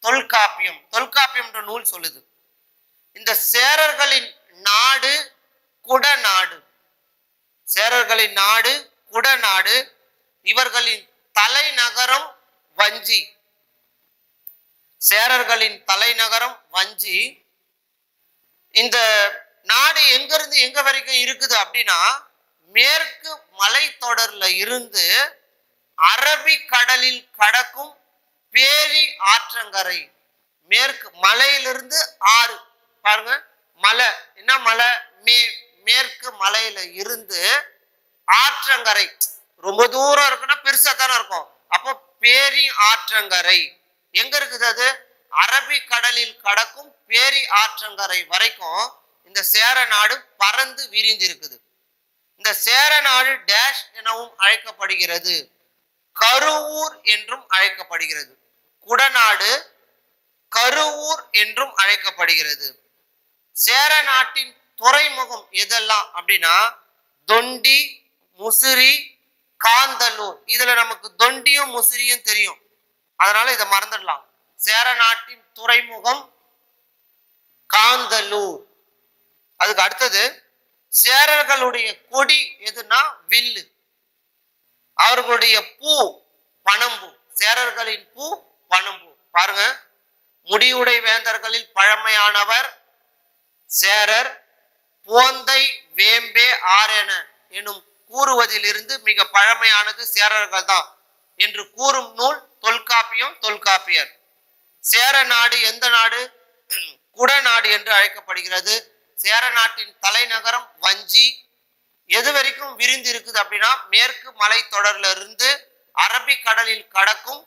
தொல்காப்பியம். தொல்காப்பியம்ன்ற நூல் சொல்லுது. இந்த சேரர்களின் நாடு குடநாடு. சேரர்களின் நாடு குடநாடு. இவர்களின் தலைநகரம் வஞ்சி. சேரர்களின் தலைநகரம் வஞ்சி. இந்த நாடு எங்க இருந்து எங்க வரைக்கும் இருக்குது அப்படின்னா மேற்கு மலைத்தொடர்ல இருந்து அரபிக்கடலில் கடக்கும் பேரி ஆற்றங்கரை. மேற்கு மலையிலிருந்து ஆறு பாருங்க, மலை என்ன மலை? மேற்கு மலையில இருந்து ஆற்றங்கரை. ரொம்ப தூரம் இருக்குன்னா பெருசா தானே இருக்கும். அப்போ பேரி ஆற்றங்கரை எங்க இருக்குது? அது அரபிக்கடலில் கடக்கும் பேரி ஆற்றங்கரை வரைக்கும் இந்த சேர நாடு பறந்து விரிந்து இருக்குது. இந்த சேர நாடு டேஷ் எனவும் அழைக்கப்படுகிறது. கருவூர் என்றும் அழைக்கப்படுகிறது. குடநாடு கருவூர் என்றும் அழைக்கப்படுகிறது. சேர நாட்டின் துறைமுகம் எதெல்லாம் அப்படின்னா தொண்டி, முசிறி, காந்தலூர். இதுல நமக்கு தொண்டியும் முசிறியும் தெரியும், அதனால இதை மறந்துடலாம். சேர நாட்டின் துறைமுகம் காந்தலூர். அதுக்கு அடுத்தது சேரர்களுடைய கொடி எதுனா வில்லு. அவர்களுடைய பூ பனம்பூ. சேரர்களின் பூ பனம்பூ. பாருங்க, முடியுடை வேந்தர்களில் பழமையானவர் சேரர். போந்தை வேம்பே ஆரென எனும் கூறுவதிலிருந்து மிக பழமையானது சேரர்கள் தான் என்று கூறும் நூல் தொல்காப்பியம். தொல்காப்பியர். சேர நாடு எந்த நாடு? குடநாடு என்று அழைக்கப்படுகிறது. சேர நாட்டின் தலைநகரம் வஞ்சி. எது வரைக்கும் விரிந்து இருக்குது அப்படின்னா மேற்கு மலை தொடர்ல இருந்து அரபிக்கடலில் கடக்கும்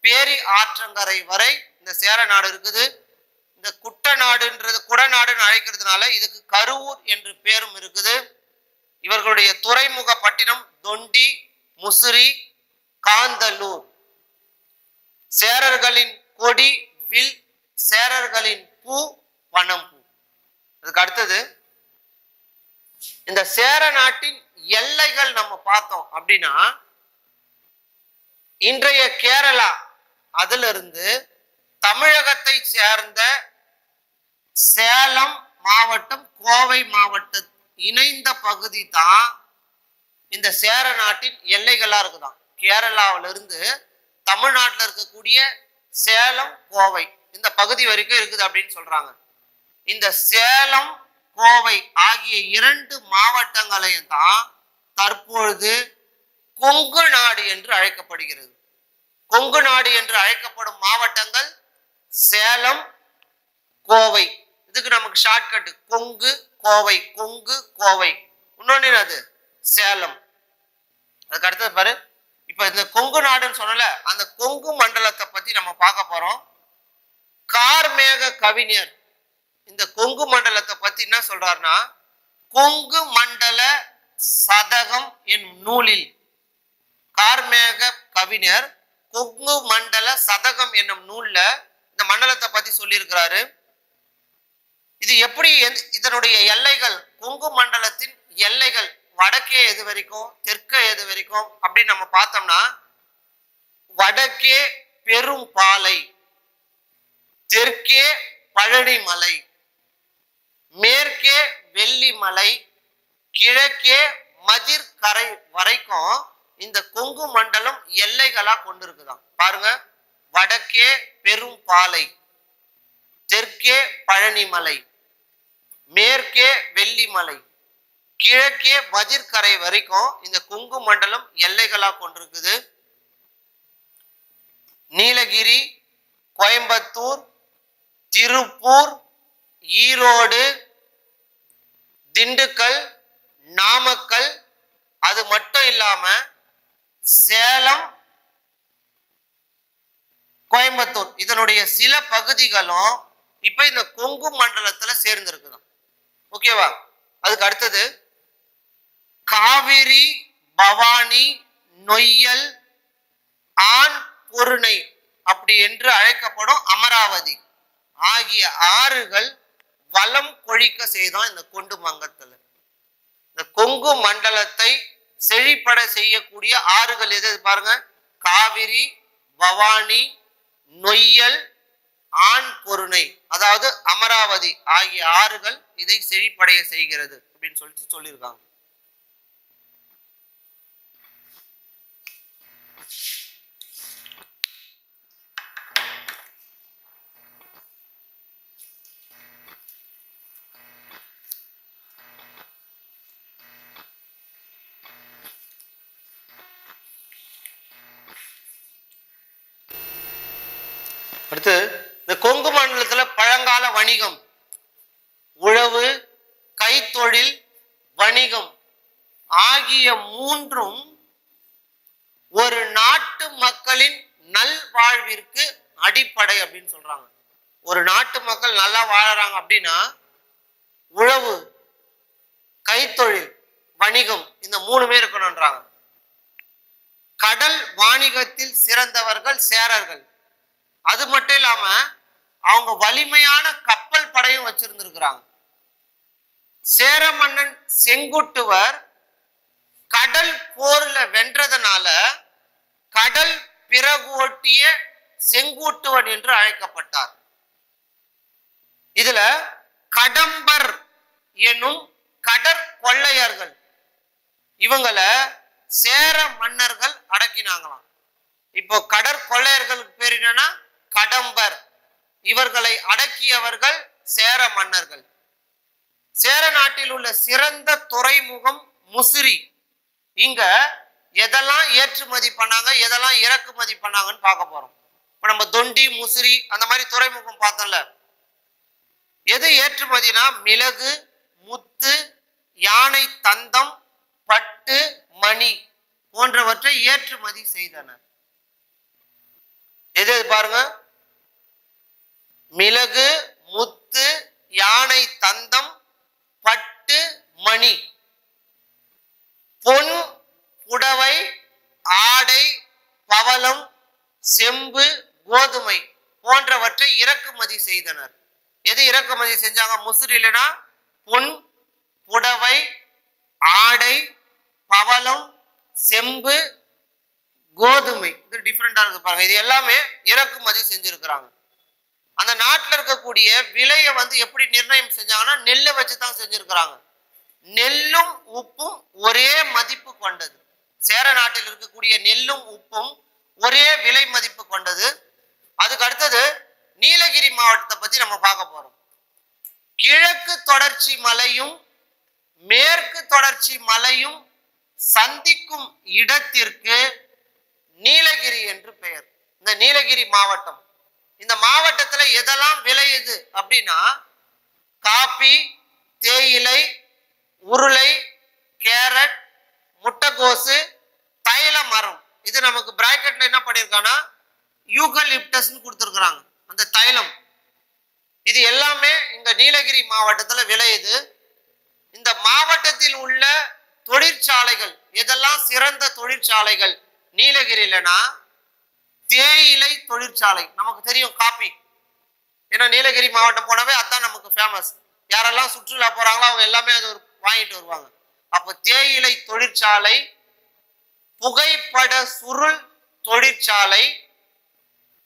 பேரி ஆற்றங்கரை வரை இந்த சேர நாடு இருக்குது. இந்த குட்டநாடுன்றது குடநாடுன்னு அழைக்கிறதுனால இதுக்கு கருவூர் என்று பேரும் இருக்குது. இவர்களுடைய துறைமுக பட்டினம் தொண்டி, முசிறி, காந்தலூர். சேரர்களின் கொடி வில். சேரர்களின் பூ பனம்பூ. அதுக்கு அடுத்தது இந்த சேர நாட்டின் எல்லைகள் நம்ம பார்த்தோம் அப்படின்னா இன்றைய கேரளா அதுல இருந்து தமிழகத்தை சேர்ந்த சேலம் மாவட்டம், கோவை மாவட்டம் இணைந்த பகுதி தான் இந்த சேர நாட்டின் எல்லைகளா இருக்குதான். கேரளாவில இருந்து தமிழ்நாட்டில் இருக்கக்கூடிய சேலம், கோவை இந்த பகுதி வரைக்கும் இருக்குது அப்படின்னு சொல்றாங்க. இந்த சேலம், கோவை ஆகிய 2 மாவட்டங்களையும் தான் தற்பொழுது கொங்கு நாடு என்று அழைக்கப்படுகிறது. கொங்கு நாடு என்று அழைக்கப்படும் மாவட்டங்கள் சேலம், கோவை. இதுக்கு நமக்கு ஷார்ட்கட் கொங்கு, கோவை. கொங்கு, கோவை. இன்னொன்னு அது சேலம். அதுக்கு அடுத்தது பாரு, இப்ப இந்த கொங்கு நாடுன்னு சொன்னல, அந்த கொங்கு மண்டலத்தை பத்தி நம்ம பார்க்க போறோம். கார்மேக கவிஞர் இந்த கொங்கு மண்டலத்தை பத்தி என்ன சொல்றாருன்னா கொங்கு மண்டல சதகம் என்னும் நூலில் கார்மேக கவிஞர் கொங்கு மண்டல சதகம் என்னும் நூல்ல இந்த மண்டலத்தை பத்தி சொல்லியிருக்கிறாரு. இது எப்படி இதனுடைய எல்லைகள், கொங்கு மண்டலத்தின் எல்லைகள் வடக்கே எது வரைக்கும், தெற்கே எது வரைக்கும் அப்படின்னு நம்ம பார்த்தோம்னா வடக்கே பெரும் பாலை, தெற்கே பழனிமலை, மேற்கே வெள்ளிமலை, கிழக்கே மதிர் கரை வரைக்கும் இந்த கொங்கு மண்டலம் எல்லைகளா கொண்டிருக்குதான். பாருங்க, வடக்கே பெரும் பாலை, தெற்கே பழனிமலை, மேற்கே வெள்ளிமலை, கிழக்கே மதிர்கரை வரைக்கும் இந்த கொங்கு மண்டலம் எல்லைகளா கொண்டிருக்குது. நீலகிரி, கோயம்புத்தூர், திருப்பூர், ஈரோடு, திண்டுக்கல், நாமக்கல், அது மட்டும் இல்லாம சேலம், கோயம்புத்தூர் இதனுடைய சில பகுதிகளும் இப்ப இந்த கொங்கு மண்டலத்துல சேர்ந்திருக்குதான். ஓகேவா? அதுக்கு அடுத்தது காவிரி, பவானி, நொய்யல், ஆண் பொருணை அப்படி என்று அழைக்கப்படும் அமராவதி ஆகிய ஆறுகள் வளம் கொழிக்க செய்தான் இந்த கொண்டு மங்கத்துல. இந்த கொங்கு மண்டலத்தை செழிப்பட செய்யக்கூடிய ஆறுகள் எது பாருங்க. காவிரி, பவானி, நொய்யல், ஆண் பொருணை அதாவது அமராவதி ஆகிய ஆறுகள் இதை செழிப்படைய செய்கிறது அப்படின்னு சொல்லிட்டு சொல்லியிருக்காங்க. அடுத்து இந்த கொங்கு மண்டலத்துல பழங்கால வணிகம், உழவு, கைத்தொழில், வணிகம் ஆகிய மூன்றும் ஒரு நாட்டு மக்களின் நல்வாழ்விற்கு அடிப்படை அப்படின்னு சொல்றாங்க. ஒரு நாட்டு மக்கள் நல்லா வாழறாங்க அப்படின்னா உழவு, கைத்தொழில், வணிகம் இந்த மூணுமே இருக்கணும்ன்றாங்க. கடல் வாணிகத்தில் சிறந்தவர்கள் சேரர்கள். அது மட்டும் இல்லாம அவங்க வலிமையான கப்பல் படையும் வச்சிருந்திருக்கிறாங்க. சேர மன்னன் செங்குட்டுவர் கடல் போர்ல வென்றதனால கடல் பிறகோட்டிய செங்குட்டுவன் என்று அழைக்கப்பட்டார். இதுல கடம்பர் எனும் கடற்கொள்ளையர்கள் இவங்களை சேர மன்னர்கள் அடக்கினாங்களாம். இப்போ கடற்கொள்ளையர்களுக்கு பேர் என்னன்னா கடம்பர். இவர்களை அடக்கியவர்கள் சேர மன்னர்கள். சேர நாட்டில் உள்ள சிறந்த துறைமுகம் முசிறி. இங்க எதெல்லாம் ஏற்றுமதி பண்ணாங்க, எதெல்லாம் இறக்குமதி பண்ணாங்கன்னு பார்க்க போறோம். இப்ப நம்ம தொண்டி, முசிறி அந்த மாதிரி துறைமுகம் பார்த்தோம்ல. எது ஏற்றுமதினா மிளகு, முத்து, யானை தந்தம், பட்டு, மணி போன்றவற்றை ஏற்றுமதி செய்தனர். எது பாருங்க, மிளகு, முத்து, யானை தந்தம், பட்டு, மணி. பொன், புடவை, ஆடை, பவளம், செம்பு, கோதுமை போன்றவற்றை இறக்குமதி செய்தனர். எது இறக்குமதி செஞ்சாங்க முசிறிலனா? பொன், புடவை, ஆடை, பவளம், செம்பு, கோதுமை. இது டிஃப்ரெண்டா இருக்கு பாருங்க. இது எல்லாமே இறக்குமதி செஞ்சிருக்கிறாங்க. அந்த நாட்டில் இருக்கக்கூடிய விலையை எப்படி நிர்ணயம் செஞ்சாங்கன்னா நெல்லை வச்சுதான் செஞ்சிருக்கிறாங்க. நெல்லும் உப்பும் ஒரே மதிப்பு கொண்டது. சேர நாட்டில் இருக்கக்கூடிய நெல்லும் உப்பும் ஒரே விலை மதிப்பு கொண்டது. அதுக்கு அடுத்தது நீலகிரி மாவட்டத்தை பத்தி நம்ம பார்க்க போறோம். கிழக்கு தொடர்ச்சி மலையும் மேற்கு தொடர்ச்சி மலையும் சந்திக்கும் இடத்திற்கு நீலகிரி என்று பெயர். இந்த நீலகிரி மாவட்டம், இந்த மாவட்டத்துல எதெல்லாம் விளையுது அப்படின்னா காபி, தேயிலை, உருளை, கேரட், முட்டைகோசு, தைல மரம். இது நமக்கு பிராக்கெட்ல என்ன பண்ணிருக்காங்கன்னா யூகலிப்டஸ் கொடுத்துருக்காங்க. அந்த தைலம் இது எல்லாமே இந்த நீலகிரி மாவட்டத்துல விளையுது. இந்த மாவட்டத்தில் உள்ள தொழிற்சாலைகள் எதெல்லாம் சிறந்த தொழிற்சாலைகள் நீலகிரிலனா? தேயிலை தொழிற்சாலை. நமக்கு தெரியும் காபி, ஏன்னா நீலகிரி மாவட்டம் போனவே அதுதான் நமக்கு ஃபேமஸ். யாரெல்லாம் சுற்றுலா போறாங்களோ அவங்க எல்லாமே அது வாங்கிட்டு வருவாங்க. அப்போ தேயிலை தொழிற்சாலை, புகைப்பட சுருள் தொழிற்சாலை,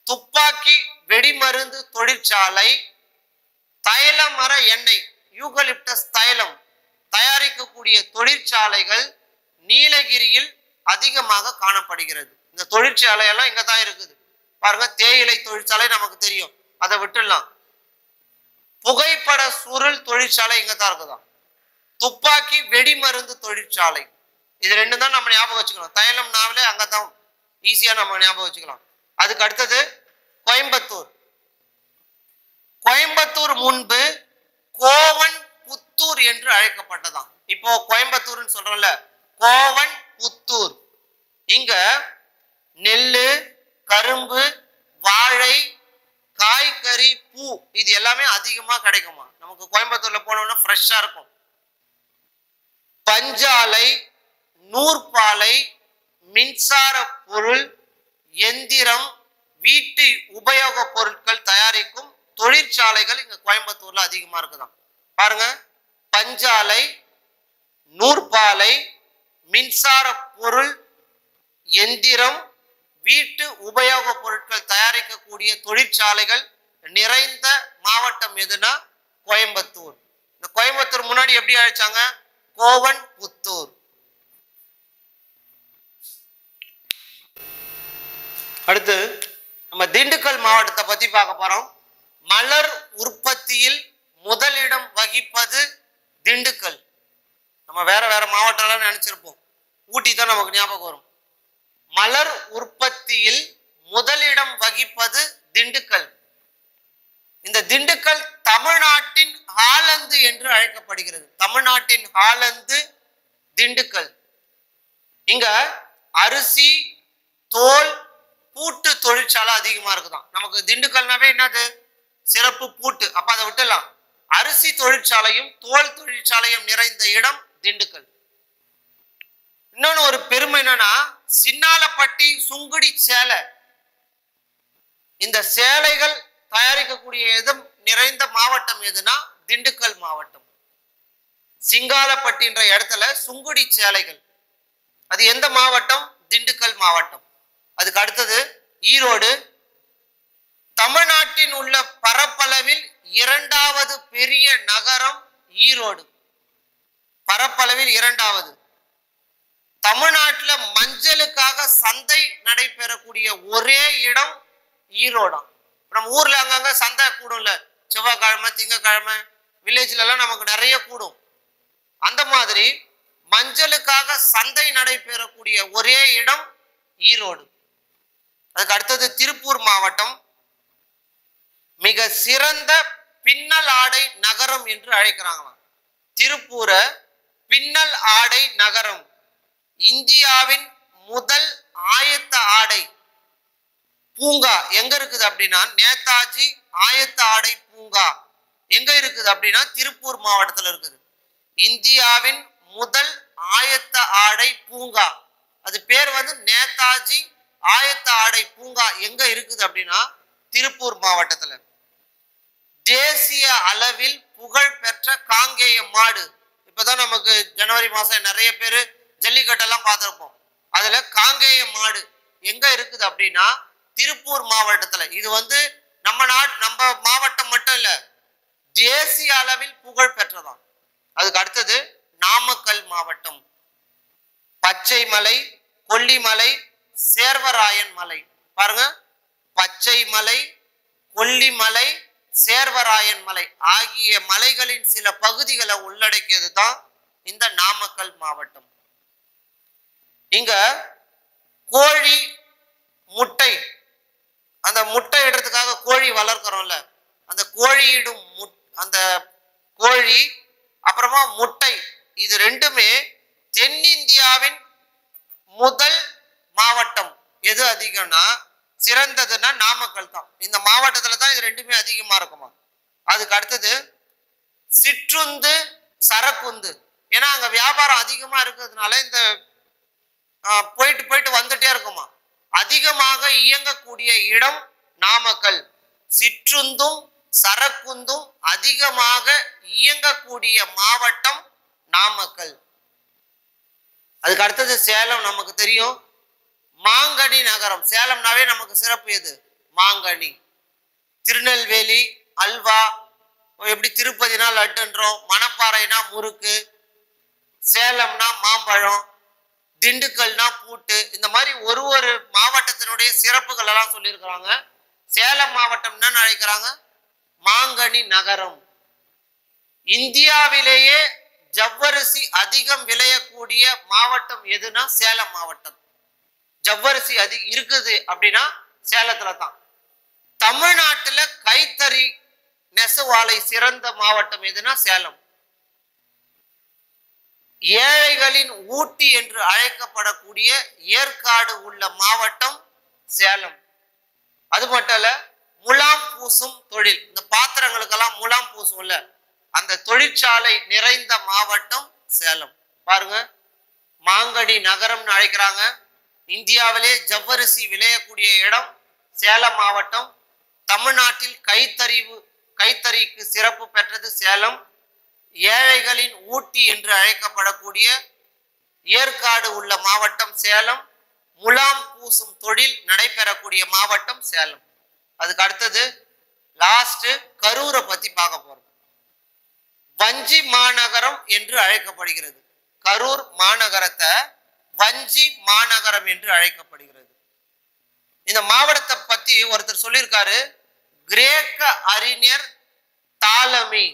துப்பாக்கி வெடிமருந்து தொழிற்சாலை, தைல மர எண்ணெய் யூகலிப்டஸ் தைலம் தயாரிக்கக்கூடிய தொழிற்சாலைகள் நீலகிரியில் அதிகமாக காணப்படுகிறது. இந்த தொழிற்சாலை எல்லாம் இங்க தான் இருக்குது பாருங்க. தேயிலை தொழிற்சாலை நமக்கு தெரியும், அதை விட்டுடலாம். புகைப்பட சுருள் தொழிற்சாலை இங்க தான் இருக்குதான். துப்பாக்கி வெடிமருந்து தொழிற்சாலை, இது ரெண்டு தான் நம்ம ஞாபகம் வச்சுக்கணும். தைலம் நாவலே அங்கதான் ஈஸியா நம்ம ஞாபகம் வச்சுக்கலாம். அதுக்கு அடுத்தது கோயம்புத்தூர். கோயம்புத்தூர் முன்பு கோவன் புத்தூர் என்று அழைக்கப்பட்டதாம். இப்போ கோயம்புத்தூர்னு சொல்றோம்ல, கோவன் புத்தூர். இங்க நெல்லு, கரும்பு, வாழை, காய்கறி, பூ இது எல்லாமே அதிகமா கிடைக்குமா. நமக்கு கோயம்புத்தூர்ல போனோம்னா ஃப்ரெஷ்ஷா இருக்கும். பஞ்சாலை, நூற்பாலை, மின்சார பொருள், எந்திரம், வீட்டு உபயோக பொருட்கள் தயாரிக்கும் தொழிற்சாலைகள் இங்க கோயம்புத்தூர்ல அதிகமா இருக்குதான். பாருங்க, பஞ்சாலை, நூற்பாலை, மின்சார பொருள், எந்திரம், வீட்டு உபயோக பொருட்கள் தயாரிக்கக்கூடிய தொழிற்சாலைகள் நிறைந்த மாவட்டம் எதுனா கோயம்புத்தூர். இந்த கோயம்புத்தூர் முன்னாடி எப்படி அழைச்சாங்க? கோவன் புத்தூர். அடுத்து நம்ம திண்டுக்கல் மாவட்டத்தை பத்தி பார்க்க போறோம். மலர் உற்பத்தியில் முதலிடம் வகிப்பது திண்டுக்கல். நம்ம வேற வேற மாவட்டம் நினைச்சிருப்போம், ஊட்டி தான் நமக்கு ஞாபகம் வரும். மலர் உற்பத்தியில் முதலிடம் வகிப்பது திண்டுக்கல். இந்த திண்டுக்கல் தமிழ்நாட்டின் ஹாலந்து என்று அழைக்கப்படுகிறது. தமிழ்நாட்டின் ஹாலந்து திண்டுக்கல். இங்க அரிசி, தோல், பூட்டு தொழிற்சாலை அதிகமா இருக்குதான். நமக்கு திண்டுக்கல்னாவே என்னது? சிறப்பு பூட்டு. அப்ப அதை விட்டுலாம். அரிசி தொழிற்சாலையும் தோல் தொழிற்சாலையும் நிறைந்த இடம் திண்டுக்கல். இன்னொன்னு ஒரு பெருமை என்னன்னா, சின்னாலப்பட்டி, சுங்குடி சேலை, இந்த சேலைகள் தயாரிக்கக்கூடிய இடம் நிறைந்த மாவட்டம் எதுனா திண்டுக்கல் மாவட்டம். சிங்காலப்பட்டின்ற இடத்துல சுங்குடி சேலைகள், அது எந்த மாவட்டம்? திண்டுக்கல் மாவட்டம். அதுக்கு அடுத்தது ஈரோடு. தமிழ்நாட்டின் உள்ள பரப்பளவில் இரண்டாவது பெரிய நகரம் ஈரோடு. பரப்பளவில் இரண்டாவது. தமிழ்நாட்டில் மஞ்சளுக்காக சந்தை நடைபெறக்கூடிய ஒரே இடம் ஈரோடாம். நம்ம ஊர்ல அங்கங்க சந்தை கூடும்ல, செவ்வாய்க்கிழமை, திங்கக்கிழமை, வில்லேஜ்ல எல்லாம் நமக்கு நிறைய கூடும். அந்த மாதிரி மஞ்சளுக்காக சந்தை நடைபெறக்கூடிய ஒரே இடம் ஈரோடு. அதுக்கு அடுத்தது திருப்பூர் மாவட்டம். மிக சிறந்த பின்னல் ஆடை நகரம் என்று அழைக்கிறாங்களாம். திருப்பூரை பின்னல் ஆடை நகரம். இந்தியாவின் முதல் ஆயத்த ஆடை பூங்கா எங்க இருக்குது அப்படின்னா நேதாஜி ஆயத்த ஆடை பூங்கா எங்க இருக்குது அப்படின்னா திருப்பூர் மாவட்டத்தில் இருக்குது. இந்தியாவின் முதல் ஆயத்த ஆடை பூங்கா, அது பேர் நேதாஜி ஆயத்த ஆடை பூங்கா எங்க இருக்குது அப்படின்னா திருப்பூர் மாவட்டத்துல. தேசிய அளவில் புகழ் பெற்ற காங்கேய மாடு. இப்பதான் நமக்கு ஜனவரி மாசம் நிறைய பேரு ஜல்லிக்கட்டெல்லாம் பார்த்திருப்போம். அதுல காங்கேய மாடு எங்க இருக்குது அப்படின்னா திருப்பூர் மாவட்டத்துல. இது நம்ம மாவட்டம் மட்டும் இல்ல, தேசிய அளவில் புகழ் பெற்றதாம். அதுக்கு அடுத்தது நாமக்கல் மாவட்டம். பச்சை மலை, கொல்லிமலை, சேர்வராயன் மலை. பாருங்க, பச்சை மலை, கொல்லிமலை, சேர்வராயன் மலை ஆகிய மலைகளின் சில பகுதிகளை உள்ளடக்கியது தான் இந்த நாமக்கல் மாவட்டம். இங்க கோழி முட்டை, அந்த முட்டை இடுறதுக்காக கோழி வளர்க்கிறோம்ல, அந்த கோழியிடும் அந்த கோழி அப்புறமா முட்டை, இது ரெண்டுமே தென்னிந்தியாவின் முதல் மாவட்டம். எது அதிகம்னா சிறந்ததுன்னா நாமக்கல் தான். இந்த மாவட்டத்துல தான் இது ரெண்டுமே அதிகமா இருக்குமா. அதுக்கு அடுத்தது சிற்றுந்து, சரக்குந்து. ஏன்னா அங்க வியாபாரம் அதிகமா இருக்கிறதுனால இந்த போயிட்டு வந்துட்டே இருக்குமா. அதிகமாக இயங்கக்கூடிய இடம் நாமக்கல். சிற்றுந்தும் சரக்குந்தும் அதிகமாக இயங்கக்கூடிய மாவட்டம் நாமக்கல். அதுக்கு அடுத்தது சேலம். நமக்கு தெரியும் மாங்கனி நகரம். சேலம்னாவே நமக்கு சிறப்பு எது? மாங்கனி. திருநெல்வேலி அல்வா, எப்படி திருப்பதினா லட்டுன்றோம், மணப்பாறைனா முறுக்கு, சேலம்னா மாம்பழம், திண்டுக்கல்னா பூட்டு. இந்த மாதிரி ஒரு மாவட்டத்தினுடைய சிறப்புகள் எல்லாம் சொல்லியிருக்கிறாங்க. சேலம் மாவட்டம் என்ன அழைக்கிறாங்க? மாங்கனி நகரம். இந்தியாவிலேயே ஜவ்வரிசி அதிகம் விளையக்கூடிய மாவட்டம் எதுனா சேலம் மாவட்டம். ஜவ்வரிசி இருக்குது அப்படின்னா சேலத்துல தான். தமிழ்நாட்டுல கைத்தறி நெசவாலை சிறந்த மாவட்டம் எதுனா சேலம். ஏழைகளின் ஊட்டி என்று அழைக்கப்படக்கூடிய ஏற்காடு உள்ள மாவட்டம் சேலம். அது மட்டும் இல்ல, முலாம் பூசும் தொழில், இந்த பாத்திரங்களுக்கெல்லாம் முலாம் பூசும்ல, அந்த தொழிற்சாலை நிறைந்த மாவட்டம் சேலம். பாருங்க, மாங்கனி நகரம்னு அழைக்கிறாங்க. இந்தியாவிலே ஜவ்வரிசி விளையக்கூடிய இடம் சேலம் மாவட்டம். தமிழ்நாட்டில் கைத்தறிக்கு சிறப்பு பெற்றது சேலம். ஏழைகளின் ஊட்டி என்று அழைக்கப்படக்கூடிய ஏற்காடு உள்ள மாவட்டம் சேலம். முலாம் பூசும் தொழில் நடைபெறக்கூடிய மாவட்டம் சேலம். அதுக்கு அடுத்தது லாஸ்ட் கரூரை பத்தி பார்க்க போறோம். வஞ்சி மாநகரம் என்று அழைக்கப்படுகிறது. கரூர் மாநகரத்தை வஞ்சி மாநகரம் என்று அழைக்கப்படுகிறது. இந்த மாவட்டத்தை பத்தி ஒருத்தர் சொல்லியிருக்காரு, கிரேக்க அறிஞர் தாலமி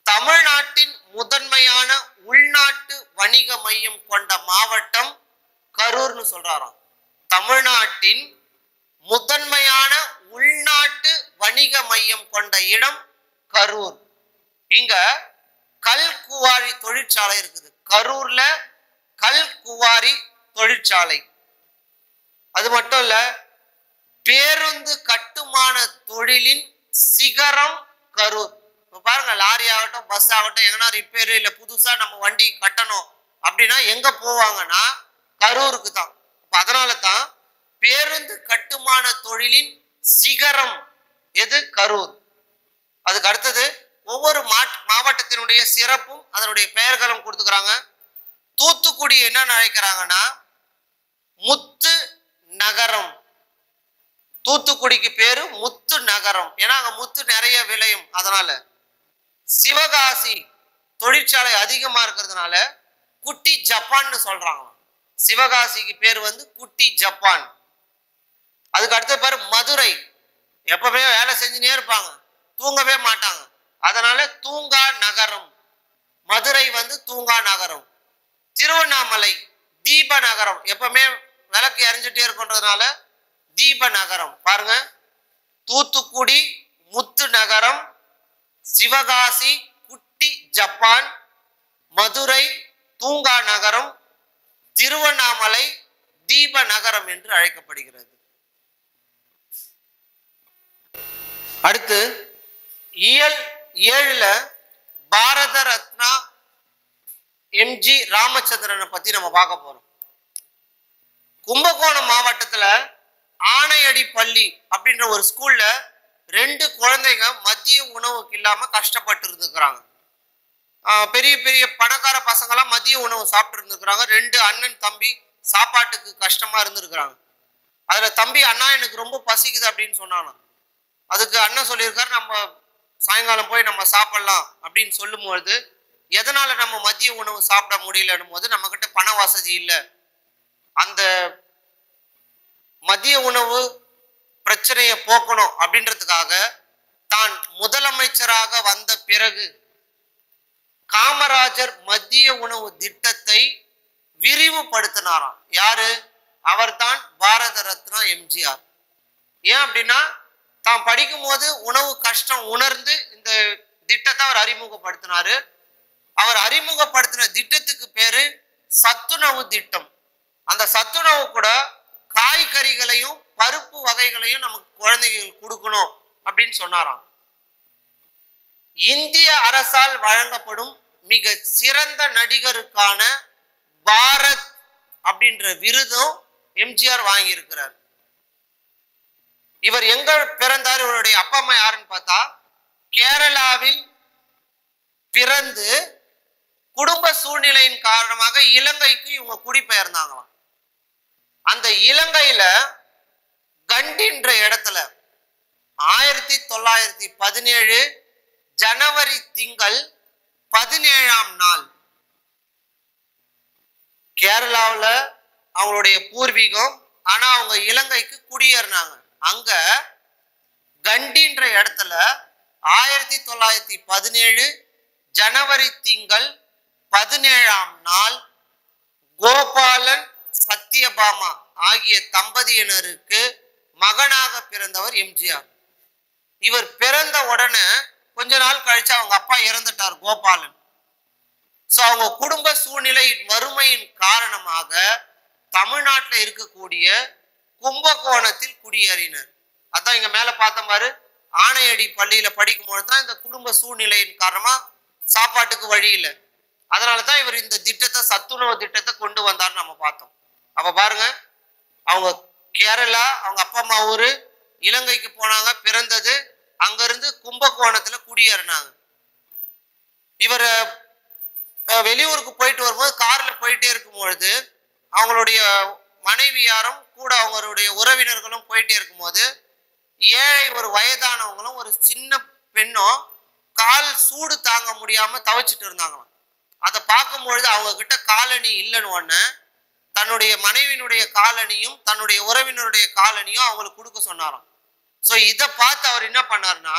தமிழ்நாட்டின் முதன்மையான உள்நாட்டு வணிக மையம் கொண்ட மாவட்டம் கரூர்னு சொல்றாராம். தமிழ்நாட்டின் முதன்மையான உள்நாட்டு வணிக மையம் கொண்ட இடம் கரூர். இங்க கல் குவாரி தொழிற்சாலை இருக்குது. கரூர்ல கல் குவாரி தொழிற்சாலை. அது மட்டும் இல்ல, பேருந்து கட்டுமான தொழிலின் சிகரம் கரூர். இப்ப பாருங்க, லாரி ஆகட்டும் பஸ் ஆகட்டும் எங்கன்னா ரிப்பேர் இல்ல புதுசா நம்ம வண்டி கட்டணும் அப்படின்னா எங்க போவாங்கன்னா கரூருக்கு தான். அதனால தான் பேருந்து கட்டுமான தொழிலின் சிகரம் எது? கரூர். அதுக்கு அடுத்தது ஒவ்வொரு மாவட்டத்தினுடைய சிறப்பும் அதனுடைய பெயர்களும் கொடுத்துக்கிறாங்க. தூத்துக்குடி என்ன அழைக்கிறாங்கன்னா முத்து நகரம். தூத்துக்குடிக்கு பேரு முத்து நகரம், ஏன்னா அங்க முத்து நிறைய விளையும். அதனால சிவகாசி தொழிற்சாலை அதிகமா இருக்கிறதுனால குட்டி ஜப்பான்னு சொல்றாங்க. சிவகாசிக்கு பேர் குட்டி ஜப்பான். அதுக்கு அடுத்த பேர் மதுரை. எப்பவுமே வேலை செஞ்சுனே இருப்பாங்க, தூங்கவே மாட்டாங்க. அதனால தூங்கா நகரம். மதுரை தூங்கா நகரம். திருவண்ணாமலை தீப நகரம், எப்பவுமே விளக்கு எரிஞ்சிட்டே இருக்குன்றதுனால தீப நகரம். பாருங்க, தூத்துக்குடி முத்து நகரம், சிவகாசி குட்டி ஜப்பான், மதுரை தூங்கா நகரம், திருவண்ணாமலை தீப நகரம் என்று அழைக்கப்படுகிறது. அடுத்து இயல் 7ல பாரத ரத்னா எம்ஜி ராமச்சந்திரனை பத்தி நம்ம பார்க்க போறோம். கும்பகோணம் மாவட்டத்துல ஆணையடி பள்ளி அப்படின்ற ஒரு ஸ்கூல்ல 2 குழந்தைங்க மதிய உணவுக்கு இல்லாம கஷ்டப்பட்டு இருந்துக்கிறாங்க. பெரிய பெரிய பணக்கார பசங்கெல்லாம் மதிய உணவு சாப்பிட்டு இருந்துக்கிறாங்க. 2 அண்ணன் தம்பி சாப்பாட்டுக்கு கஷ்டமா இருந்திருக்கிறாங்க. அதுல தம்பி, அண்ணா எனக்கு ரொம்ப பசிக்குது அப்படின்னு சொன்னானா. அதுக்கு அண்ணன் சொல்லியிருக்காரு, நம்ம சாயங்காலம் போய் நம்ம சாப்பிடலாம் அப்படின்னு சொல்லும்போது, எதனால நம்ம மதிய உணவு சாப்பிட முடியலன்னும் போது, நம்ம கிட்ட பண வசதி இல்லை, அந்த மதிய உணவு பிரச்சனையை போக்கணும் அப்படின்றதுக்காக தான் முதலமைச்சராக வந்த பிறகு காமராஜர் மதிய உணவு திட்டத்தை விரிவுபடுத்தினாராம். யாரு? அவர்தான் பாரத ரத்னா எம்ஜிஆர். ஏன் அப்படின்னா, தான் படிக்கும் போது உணவு கஷ்டம் உணர்ந்து இந்த திட்டத்தை அவர் அறிமுகப்படுத்தினாரு. அவர் அறிமுகப்படுத்தின திட்டத்துக்கு பேரு சத்துணவு திட்டம். அந்த சத்துணவு கூட காய்கறிகளையும் பருப்பு வகைகளையும் நமக்கு குழந்தைகள் கொடுக்கணும் அப்படின்னு சொன்னாராம். இந்திய அரசால் வழங்கப்படும் மிக சிறந்த நடிகருக்கான பாரத் அப்படின்ற விருதும் எம்ஜிஆர் வாங்கி இருக்கிறார். இவர் எங்க பிறந்தார்? இவருடைய அப்பா அம்மா யாருன்னு பார்த்தா, கேரளாவில் பிறந்து குடும்ப சூழ்நிலையின் காரணமாக இலங்கைக்கு இவங்க குடிபெயர்ந்தாங்களாம். அந்த இலங்கையில கண்டின்ற இடத்துல 1917 ஜனவரி திங்கள் 17ஆம் நாள் கேரளாவில் அவங்களுடைய பூர்வீகம், ஆனா அவங்க இலங்கைக்கு குடியேறினாங்க. அங்க கண்டின்ற இடத்துல 1917 ஜனவரி திங்கள் 17ஆம் நாள் கோபாலன் சத்யபாமா ஆகிய தம்பதியினருக்கு மகனாக பிறந்தவர் எம்ஜிஆர். இவர் பிறந்த உடனே கொஞ்ச நாள் கழிச்சு அவங்க அப்பா இறந்துட்டார், கோபாலன். ஸோ அவங்க குடும்ப சூழ்நிலையின் வறுமையின் காரணமாக தமிழ்நாட்டில் இருக்கக்கூடிய கும்பகோணத்தில் குடியேறினர். அதான் இங்க மேல பார்த்த மாதிரி ஆணையடி பள்ளியில படிக்கும்போது தான் இந்த குடும்ப சூழ்நிலையின் காரணமா சாப்பாட்டுக்கு வழி இல்லை. அதனாலதான் இவர் இந்த திட்டத்தை, சத்துணவு திட்டத்தை கொண்டு வந்தார்னு நம்ம பார்த்தோம். அப்ப பாருங்க, அவங்க கேரளா, அவங்க அப்பா அம்மா ஊரு இலங்கைக்கு போனாங்க, பிறந்தது அங்கிருந்து கும்பகோணத்துல குடியேறினாங்க. இவர் வெளியூருக்கு போயிட்டு வரும்போது கார்ல போயிட்டே இருக்கும் பொழுது அவங்களுடைய மனைவியாரும் கூட அவங்களுடைய உறவினர்களும் போயிட்டே இருக்கும்போது ஏழை ஒரு வயதானவங்களும் ஒரு சின்ன பெண்ணும் கால் சூடு தாங்க முடியாம தவச்சிட்டு இருந்தாங்களாம். அதை பார்க்கும்பொழுது அவங்க கிட்ட காலணி இல்லைன்னு ஒன்று தன்னுடைய மனைவியினுடைய காலணியும் தன்னுடைய உறவினருடைய காலணியும் அவங்களுக்கு கொடுக்க சொன்னாராம். ஸோ இதை பார்த்து அவர் என்ன பண்ணார்னா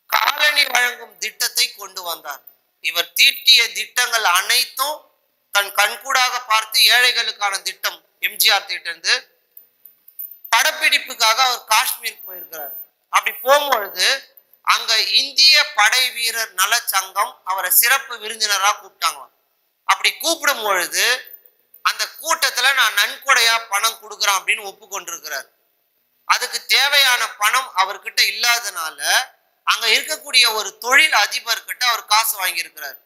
காலணி வழங்கும் திட்டத்தை கொண்டு வந்தார். இவர் தீட்டிய திட்டங்கள் அனைத்தும் தன் கண்கூடாக பார்த்து ஏழைகளுக்கான திட்டம் எம்ஜிஆர் திட்டந்து படப்பிடிப்புக்காக அவர் காஷ்மீர் போயிருக்கிறார். அப்படி போகும்பொழுது அங்க இந்திய படை வீரர் நல சங்கம் அவரை சிறப்பு விருந்தினராக கூப்பிட்டாங்க. அப்படி கூப்பிடும் பொழுது அந்த கூட்டத்துல நான் நன்கொடையா பணம் கொடுக்குறேன் அப்படின்னு ஒப்புக்கொண்டிருக்கிறார். அதுக்கு தேவையான பணம் அவர்கிட்ட இல்லாதனால அங்க இருக்கக்கூடிய ஒரு தொழில் அதிபர்கிட்ட அவர் காசு வாங்கியிருக்கிறார்.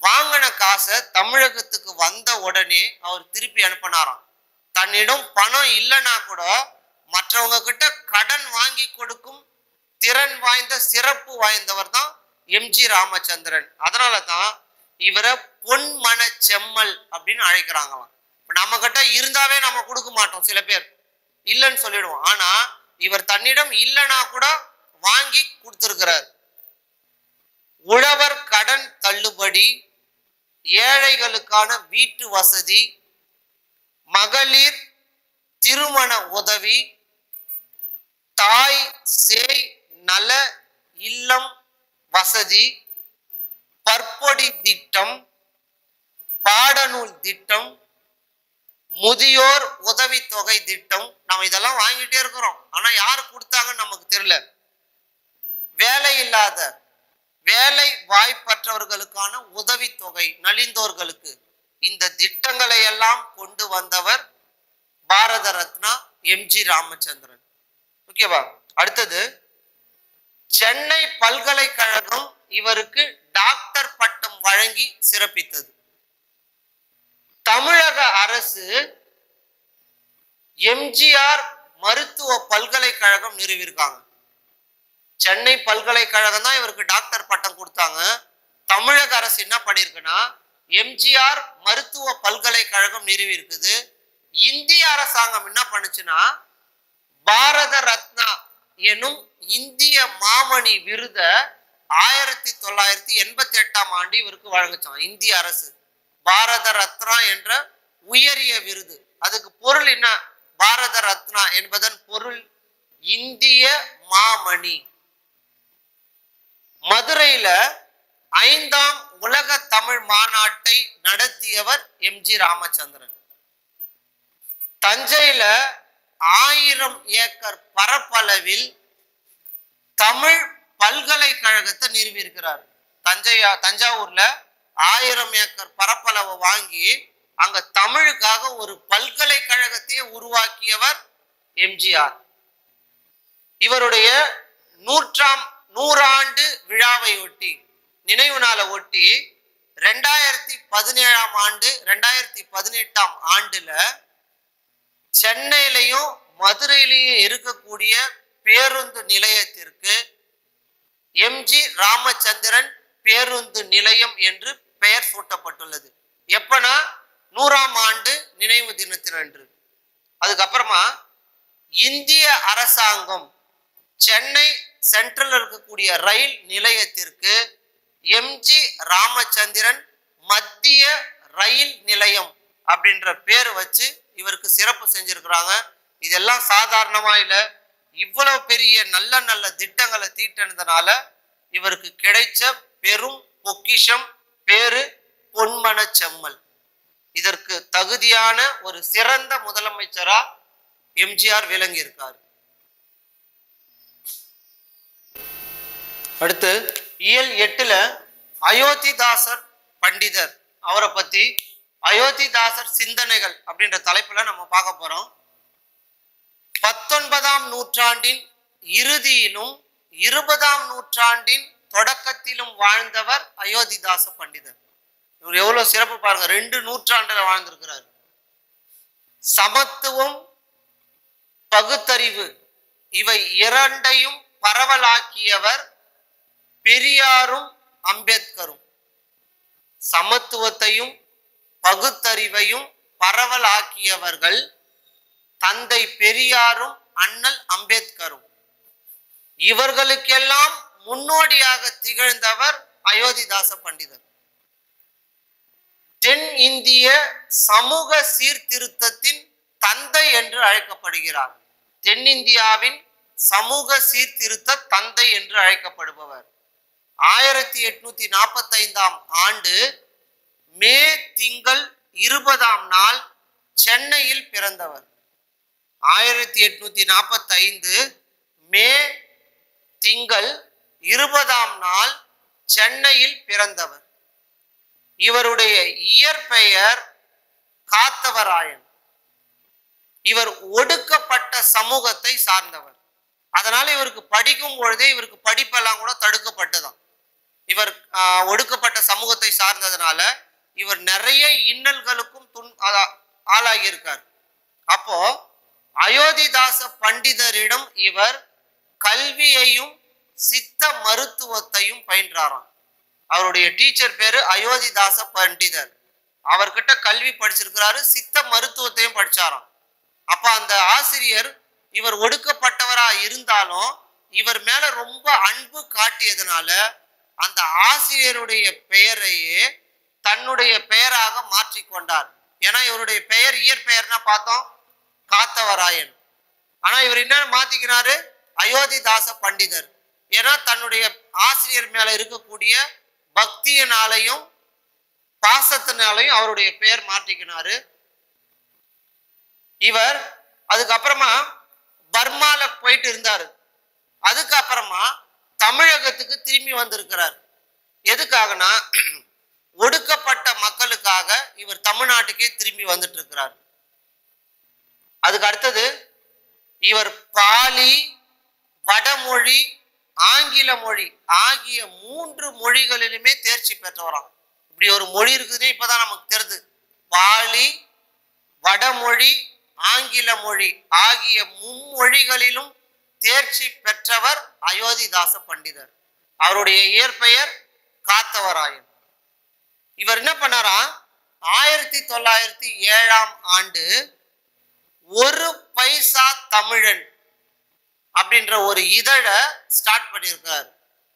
வாங்கின காசை தமிழகத்துக்கு வந்த உடனே அவர் திருப்பி அனுப்பினாராம். தன்னிடம் பணம் இல்லைன்னா கூட மற்றவங்க கிட்ட கடன் வாங்கி கொடுக்கும் திறன் வாய்ந்த சிறப்பு வாய்ந்தவர் தான் எம்ஜி ராமச்சந்திரன். அதனால தான் இவரை பொன்மன செம்மல் அப்படின்னு அழைக்கிறாங்களாம். நம்ம கிட்ட இருந்தாவே நம்ம கொடுக்க மாட்டோம், சில பேர் இல்லைன்னு சொல்லிடுவோம். ஆனா இவர் தன்னிடம் இல்லைன்னா கூட வாங்கி கொடுத்திருக்கிறார். உழவர் கடன் தள்ளுபடி, ஏழைகளுக்கான வீட்டு வசதி, மகளிர் திருமண உதவி, தாய் சேய் நல இல்லம் வசதி, பற்பொடி திட்டம், பாடநூல் திட்டம், முதியோர் உதவித்தொகை திட்டம், நம்ம இதெல்லாம் வாங்கிட்டே இருக்கிறோம். ஆனா யாரு கொடுத்தாங்கன்னு நமக்கு தெரியல. வேலை இல்லாத வேலை வாய்ப்பற்றவர்களுக்கான உதவித்தொகை நலிந்தோர்களுக்கு, இந்த திட்டங்களை எல்லாம் கொண்டு வந்தவர் பாரத ரத்னா எம்ஜி ராமச்சந்திரன். ஓகேவா? அடுத்தது சென்னை பல்கலைக்கழகம் இவருக்கு டாக்டர் பட்டம் வழங்கி சிறப்பித்தது. தமிழக அரசு எம்ஜிஆர் மருத்துவ பல்கலைக்கழகம் நிறுவியிருக்காங்க. சென்னை பல்கலைக்கழகம் தான் இவருக்கு டாக்டர் பட்டம் கொடுத்தாங்க. தமிழக அரசு என்ன பண்ணிருக்குன்னா எம்ஜிஆர் மருத்துவ பல்கலைக்கழகம் நிறுவி இருக்குது. இந்திய அரசாங்கம் என்ன பண்ணுச்சுன்னா பாரத ரத்னா எனும் இந்திய மாமணி விருத 1988ஆம் ஆண்டு இவருக்கு வழங்குச்சான் இந்திய அரசு. பாரத ரத்னா என்ற உயரிய விருது. அதுக்கு பொருள் என்ன? பாரத ரத்னா என்பதன் பொருள் இந்திய மாமணி. மதுரையில 5ஆம் உலக தமிழ் மாநாட்டை நடத்தியவர் எம்ஜி ராமச்சந்திரன். தஞ்சையில 1000 ஏக்கர் பரப்பளவில் தமிழ் பல்கலைக்கழகத்தை நிறுவி இருக்கிறார். தஞ்சாவூர்ல 1000 ஏக்கர் பரப்பளவை வாங்கி அங்க தமிழுக்காக ஒரு பல்கலைக்கழகத்தையே உருவாக்கியவர் எம்ஜிஆர். இவருடைய 100ஆண்டு விழாவை ஒட்டி, நினைவு நாளை ஒட்டி 2017ஆம் ஆண்டு 2018ஆம் ஆண்டுல சென்னையிலையும் மதுரையிலையும் இருக்கக்கூடிய பேருந்து நிலையத்திற்கு எம்ஜி ராமச்சந்திரன் பேருந்து நிலையம் என்று பெயர் சூட்டப்பட்டுள்ளது. எப்பனா 100ஆம் ஆண்டு நினைவு தினத்தினன்று. அதுக்கப்புறமா இந்திய அரசாங்கம் சென்னை சென்ட்ரல் இருக்கக்கூடிய ரயில் நிலையத்திற்கு எம்ஜி ராமச்சந்திரன் மத்திய ரயில் நிலையம் அப்படின்ற பேர் வச்சு இவருக்கு சிறப்பு செஞ்சிருக்கிறாங்க. இதெல்லாம் சாதாரணமா இல்ல, இவ்வளவு பெரிய நல்ல நல்ல திட்டங்களை தீட்டினதுனால இவருக்கு கிடைச்ச பெரும் பொக்கிஷம் பேரு பொன்மன செம்மல். இதற்கு தகுதியான ஒரு சிறந்த முதலமைச்சரா எம்ஜிஆர் விளங்கி இருக்காரு. அடுத்து இயல் 8ல அயோத்திதாசர் பண்டிதர் அவரை பத்தி அயோத்திதாசர் சிந்தனைகள் அப்படின்ற தலைப்புல நம்ம பார்க்க போறோம். 19ஆம் நூற்றாண்டின் இறுதியிலும் 20ஆம் நூற்றாண்டின் தொடக்கத்திலும் வாழ்ந்தவர் அயோத்திதாச பண்டிதர். இவர் எவ்வளவு சிறப்பு பாருங்க, 2 நூற்றாண்டுல வாழ்ந்திருக்கிறார். சமத்துவம், பகுத்தறிவு இவை இரண்டையும் பரவலாக்கியவர் பெரியாரும் அம்பேத்கரும். சமத்துவத்தையும் பகுத்தறிவையும் பரவலாக்கியவர்கள் தந்தை பெரியாரும் அண்ணல் அம்பேத்கரும். இவர்களுக்கெல்லாம் முன்னோடியாக திகழ்ந்தவர் அயோத்திதாச பண்டிதர். தென் இந்திய சமூக சீர்திருத்தத்தின் தந்தை என்று அழைக்கப்படுகிறார். தென்னிந்தியாவின் சமூக சீர்திருத்த தந்தை என்று அழைக்கப்படுபவர். 1845ஆம் ஆண்டு மே திங்கள் 20ஆம் நாள் சென்னையில் பிறந்தவர். 1845 மே திங்கள் 20ஆம் நாள் சென்னையில் பிறந்தவர். இவருடைய இயற்பெயர் காத்தவராயன். இவர் ஒடுக்கப்பட்ட சமூகத்தை சார்ந்தவர். அதனால இவருக்கு படிக்கும் பொழுதே இவருக்கு படிப்பெல்லாம் கூட தடுக்கப்பட்டதாம். இவர் ஒடுக்கப்பட்ட சமூகத்தை சார்ந்ததுனால இவர் நிறைய இன்னல்களுக்கும் ஆளாகியிருக்கார். அப்போ அயோத்திதாச பண்டிதரிடம் இவர் கல்வியையும் சித்த மருத்துவத்தையும் பயின்றாராம். அவருடைய டீச்சர் பேரு அயோத்திதாச பண்டிதர். அவர்கிட்ட கல்வி படிச்சிருக்கிறாரு, சித்த மருத்துவத்தையும் படிச்சாராம். அப்ப அந்த ஆசிரியர் இவர் ஒடுக்கப்பட்டவரா இருந்தாலும் இவர் மேல ரொம்ப அன்பு காட்டியதுனால அந்த ஆசிரியருடைய பெயரையே தன்னுடைய பெயராக மாற்றிக்கொண்டார். ஏன்னா இவருடைய பெயர் இயற்பெயர்னா பார்த்தோம் காத்தவராயன். ஆனா இவர் என்ன மாத்திக்கிறாரு, அயோத்திதாச பண்டிதர். ஏன்னா தன்னுடைய ஆசிரியர் மேல இருக்கக்கூடிய பக்தியினாலையும் பாசத்தினாலையும் அவருடைய பெயர் மாற்றிக்கினாரு. இவர் அதுக்கப்புறமா பர்மால போயிட்டு இருந்தாரு. அதுக்கப்புறமா தமிழகத்துக்கு திரும்பி வந்திருக்கிறார். எதுக்காகனா ஒடுக்கப்பட்ட மக்களுக்காக இவர் தமிழ்நாட்டுக்கே திரும்பி வந்துட்டு இருக்கிறார். அதுக்கு அடுத்தது இவர் பாலி, வடமொழி, ஆங்கில மொழி ஆகிய 3 மொழிகளிலுமே தேர்ச்சி பெற்றவராம். இப்படி ஒரு மொழி இருக்குது இப்பதான் நமக்கு தெரியுது. பாலி, வடமொழி, ஆங்கில மொழி ஆகிய 3 மொழிகளிலும் தேர்ச்சி பெற்றவர் அயோத்திதாச பண்டிதர். அவருடைய இயற்பெயர் காத்தவராயன். இவர் என்ன பண்ணாரா, 1907ஆம் ஆண்டு ஒரு பைசா தமிழன் அப்படின்ற ஒரு இதழை ஸ்டார்ட் பண்ணியிருக்கார்.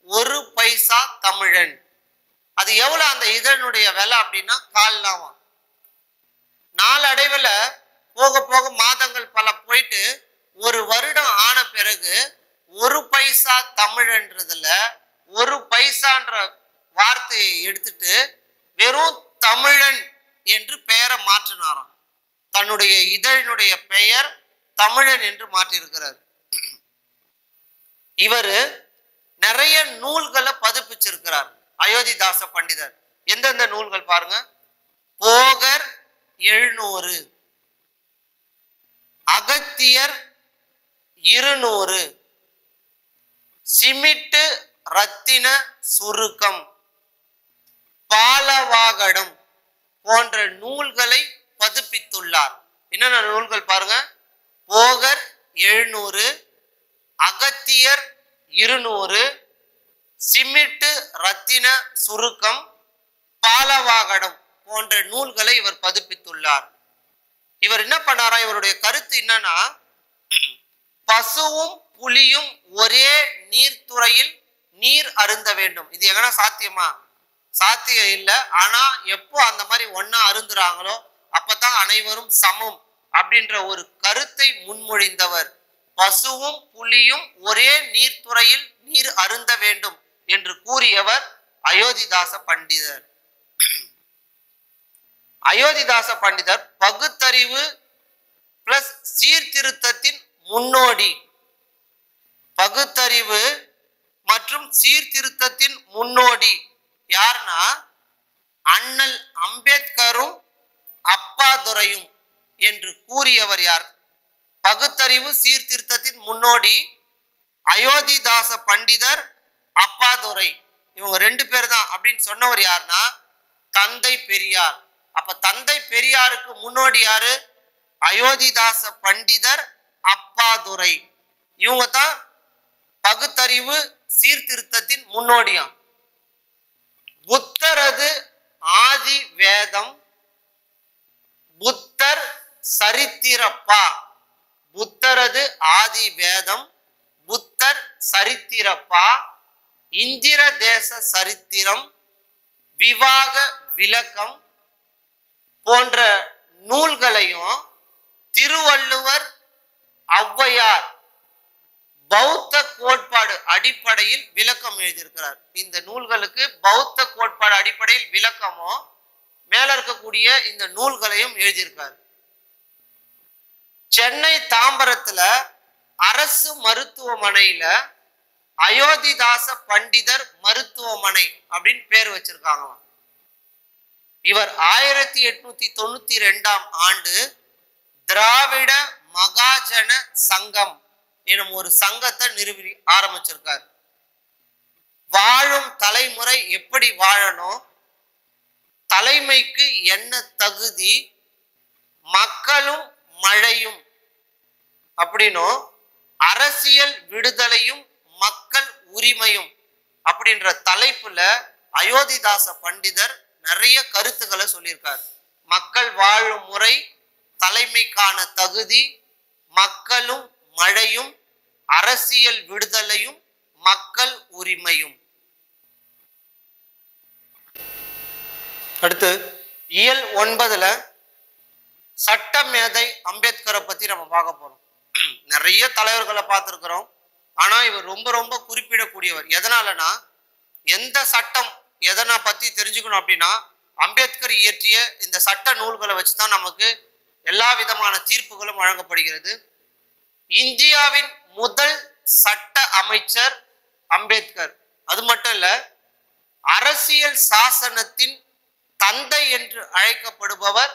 ஒரு பைசா தமிழன். அது எவ்வளவு அந்த இதனுடைய விலை அப்படின்னா கால்னாவா. நாளடைவில் போக போக மாதங்கள் பல போயிட்டு 1 வருடம் ஆன பிறகு ஒரு பைசா தமிழன்றதுல ஒரு பைசான்ற வார்த்தையை எடுத்துட்டு வெறும் தமிழன் என்று பெயரை மாற்றினாராம். தன்னுடைய இதழினுடைய பெயர் தமிழன் என்று மாற்றியிருக்கிறார். இவர் நிறைய நூல்களை பதிப்பிச்சிருக்கிறார் அயோத்திதாச பண்டிதர். எந்தெந்த நூல்கள் பாருங்க, போகர் 700, அகத்தியர் 200, சிமிட்டு ரத்தின சுருக்கம், பாலவாகடம் போன்ற நூல்களை பதிப்பித்துள்ளார். என்னென்ன நூல்கள் பாருங்க, போகர் 700, அகத்தியர் 200, சிமிட்டு ரத்தின சுருக்கம், பாலவாகடம் போன்ற நூல்களை இவர் பதிப்பித்துள்ளார். இவர் என்ன பண்ணாரா, இவருடைய கருத்து என்னன்னா, பசுவும் புலியும் ஒரே நீர்த்துறையில் நீர் அருந்த வேண்டும். இது எங்கன்னா சாத்தியமா? சாத்தியம் இல்லை. ஆனா எப்போ அந்த மாதிரி ஒன்னா அருந்துறாங்களோ அப்பதான் அனைவரும் சமம் அப்படின்ற ஒரு கருத்தை முன்மொழிந்தவர். பசுவும் புலியும் ஒரே நீர்த்துறையில் நீர் அருந்த வேண்டும் என்று கூறியவர் அயோத்திதாச பண்டிதர். அயோத்திதாச பண்டிதர் பகுத்தறிவு பிளஸ் சீர்திருத்தத்தின் முன்னோடி. பகுத்தறிவு மற்றும் சீர்திருத்தத்தின் முன்னோடி யார்னா அண்ணல் அம்பேத்கரும் அப்பாதுரையும் என்று கூறியவர் யார்? பகுத்தறிவு சீர்திருத்தத்தின் முன்னோடி அயோத்திதாச பண்டிதர், அப்பாதுரை. இவங்க 2 பேர் தான் அப்படின்னு சொன்னவர் யாருன்னா தந்தை பெரியார். அப்ப தந்தை பெரியாருக்கு முன்னோடி யாரு? அயோத்திதாச பண்டிதர், அப்பாதுரை. இவங்க தான் பகுத்தறிவு சீர்திருத்தத்தின் முன்னோடியாம். புத்தரது ஆதி வேதம் புத்தர் சரித்திரப்பா. புத்தரது ஆதி வேதம் புத்தர் சரித்திரப்பா, இந்திர தேச சரித்திரம், விவாக விளக்கம் போன்ற நூல்களையும் திருவள்ளுவர், ஔவையார் பௌத்த கோட்பாடு அடிப்படையில் விளக்கம் எழுதியிருக்கிறார். இந்த நூல்களுக்கு பௌத்த கோட்பாடு அடிப்படையில் விளக்கமும் மேல இருக்கக்கூடிய இந்த நூல்களையும் எழுதியிருக்கார். சென்னை தாம்பரத்துல அரசு மருத்துவமனையில அயோத்திதாச பண்டிதர் மருத்துவமனை அப்படின்னு பேர் வச்சிருக்காங்க. இவர் 1892ஆம் ஆண்டு திராவிட மகாஜன சங்கம் எனும் ஒரு சங்கத்தை நிறுவி ஆரம்பிச்சிருக்கார். வாழும் தலைமுறை எப்படி வாழணும், தலைமைக்கு என்ன தகுதி, மக்களும் மழையும் அப்படின்னும், அரசியல் விடுதலையும் மக்கள் உரிமையும் அப்படின்ற தலைப்புல அயோத்திதாச பண்டிதர் நிறைய கருத்துக்களை சொல்லியிருக்கார். மக்கள் வாழும் முறை, தலைமைக்கான தகுதி, மக்களும் மழையும், அரசியல் விடுதலையும் மக்கள் உரிமையும். அடுத்து இயல் 9ல சட்டமேதை அம்பேத்கரை பத்தி நம்ம பார்க்க போறோம். நிறைய தலைவர்களை பார்த்திருக்கிறோம். ஆனா இவர் ரொம்ப ரொம்ப குறிப்பிடக்கூடியவர். எதனாலனா எந்த சட்டம் எதனை பத்தி தெரிஞ்சுக்கணும் அப்படின்னா அம்பேத்கர் இயற்றிய இந்த சட்ட நூல்களை வச்சுதான் நமக்கு எல்லா விதமான தீர்ப்புகளும் வழங்கப்படுகிறது. இந்தியாவின் முதல் சட்ட அமைச்சர் அம்பேத்கர். அது மட்டும் இல்ல, அரசியல் சாசனத்தின் தந்தை என்று அழைக்கப்படுபவர்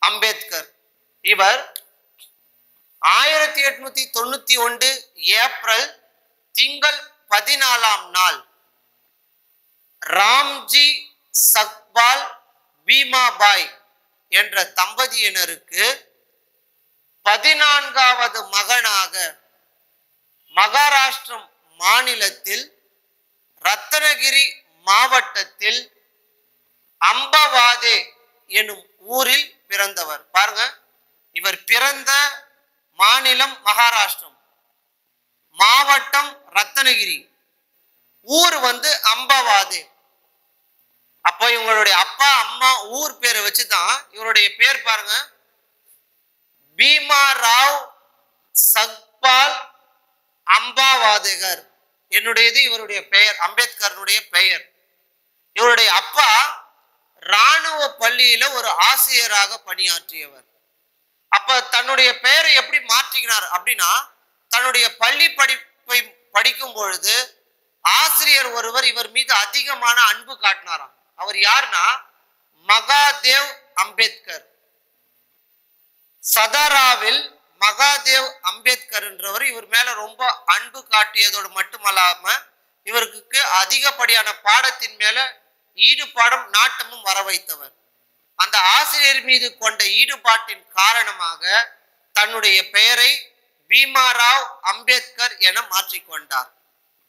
அம்பேத்கர். இவர் 1891 ஏப்ரல் திங்கள் 14ஆம் நாள் ராம்ஜி சக்பால் பீமாபாய் என்ற தம்பதியினருக்கு 14வது மகனாக மகாராஷ்டிரம் மாநிலத்தில் ரத்தனகிரி மாவட்டத்தில் அம்பவாதே எனும் ஊரில் பிறந்தவர். பாருங்க, இவர் பிறந்த மாநிலம் மகாராஷ்டிரம், மாவட்டம் ரத்தனகிரி, ஊர் அம்பவாதே. அப்போ இவங்களுடைய அப்பா அம்மா ஊர் பேரை வச்சுதான் இவருடைய பேர் பாருங்க, பீமாராவ் சக்பால் அம்பவாதேகர். என்னுடையது இவருடைய பெயர், அம்பேத்கருடைய பெயர். இவருடைய அப்பா இராணுவ பள்ளியில ஒரு ஆசிரியராக பணியாற்றியவர். அப்ப தன்னுடைய பெயரை எப்படி மாற்றினார் அப்படின்னா, தன்னுடைய பள்ளி படிப்பை படிக்கும் பொழுது ஆசிரியர் ஒருவர் இவர் மீது அதிகமான அன்பு காட்டினாராம். அவர் யாருன்னா மகாதேவ் அம்பேத்கர். சதாராவில் மகாதேவ் அம்பேத்கர் என்றவர் இவர் மேல ரொம்ப அன்பு காட்டியதோடு மட்டுமல்லாம இவருக்கு அதிகப்படியான பாடத்தின் மேல ஈடுபாடும் நாட்டமும் வர வைத்தவர். அந்த ஆசிரியர் மீது கொண்ட ஈடுபாட்டின் காரணமாக தன்னுடைய பெயரை பீமாராவ் அம்பேத்கர் என மாற்றிக்கொண்டார்.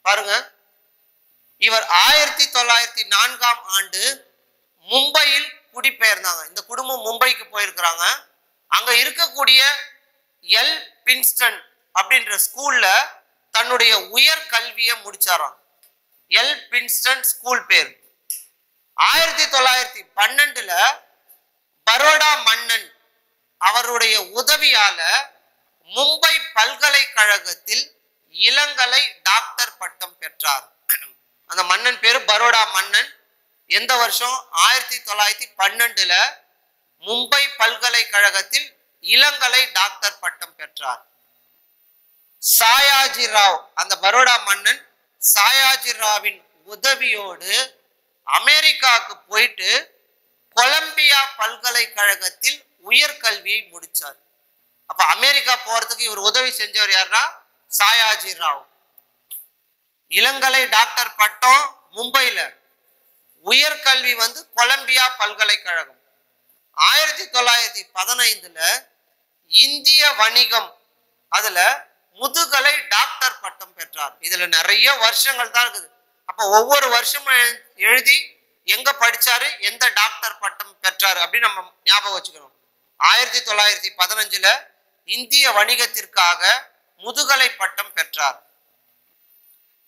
பாருங்க, இவர் 1904ஆம் ஆண்டு மும்பையில் குடிபெயர்ந்தாங்க. இந்த குடும்பம் மும்பைக்கு போயிருக்கிறாங்க. அங்க இருக்கக்கூடிய எல் பின்ஸ்டன் அப்படின்ற ஸ்கூல்ல தன்னுடைய உயர் கல்வியை முடிச்சாராம். எல் பின்ஸ்டன் ஸ்கூல் பேர். 1912ல பரோடா மன்னன் அவருடைய உதவியால மும்பை பல்கலைக்கழகத்தில் இளங்கலை டாக்டர் பட்டம் பெற்றார். அந்த மன்னன் பேரு பரோடா மன்னன். எந்த வருஷம்? 1912ல மும்பை பல்கலைக்கழகத்தில் இளங்கலை டாக்டர் பட்டம் பெற்றார். சாயாஜி ராவ், அந்த பரோடா மன்னன் சாயாஜி ராவின் உதவியோடு அமெரிக்காவுக்கு போயிட்டு கொலம்பியா பல்கலைக்கழகத்தில் உயர்கல்வியை முடிச்சார். அப்ப அமெரிக்கா போறதுக்கு இவர் உதவி செஞ்சவர் யாருன்னா சாயாஜி ராவ். இளங்கலை டாக்டர் பட்டம் மும்பைல, உயர்கல்வி கொலம்பியா பல்கலைக்கழகம். 1915ல இந்திய வணிகம் அதுல முதுகலை டாக்டர் பட்டம் பெற்றார். இதுல நிறைய வருஷங்கள் தான் இருக்குது. அப்ப ஒவ்வொரு வருஷமும் எழுதி எங்க படிச்சாரு, எந்த டாக்டர் பட்டம் பெற்றாரு அப்படின்னு நம்ம ஞாபகம் வச்சுக்கணும். 1915ல இந்திய வணிகத்திற்காக முதுகலை பட்டம் பெற்றார்.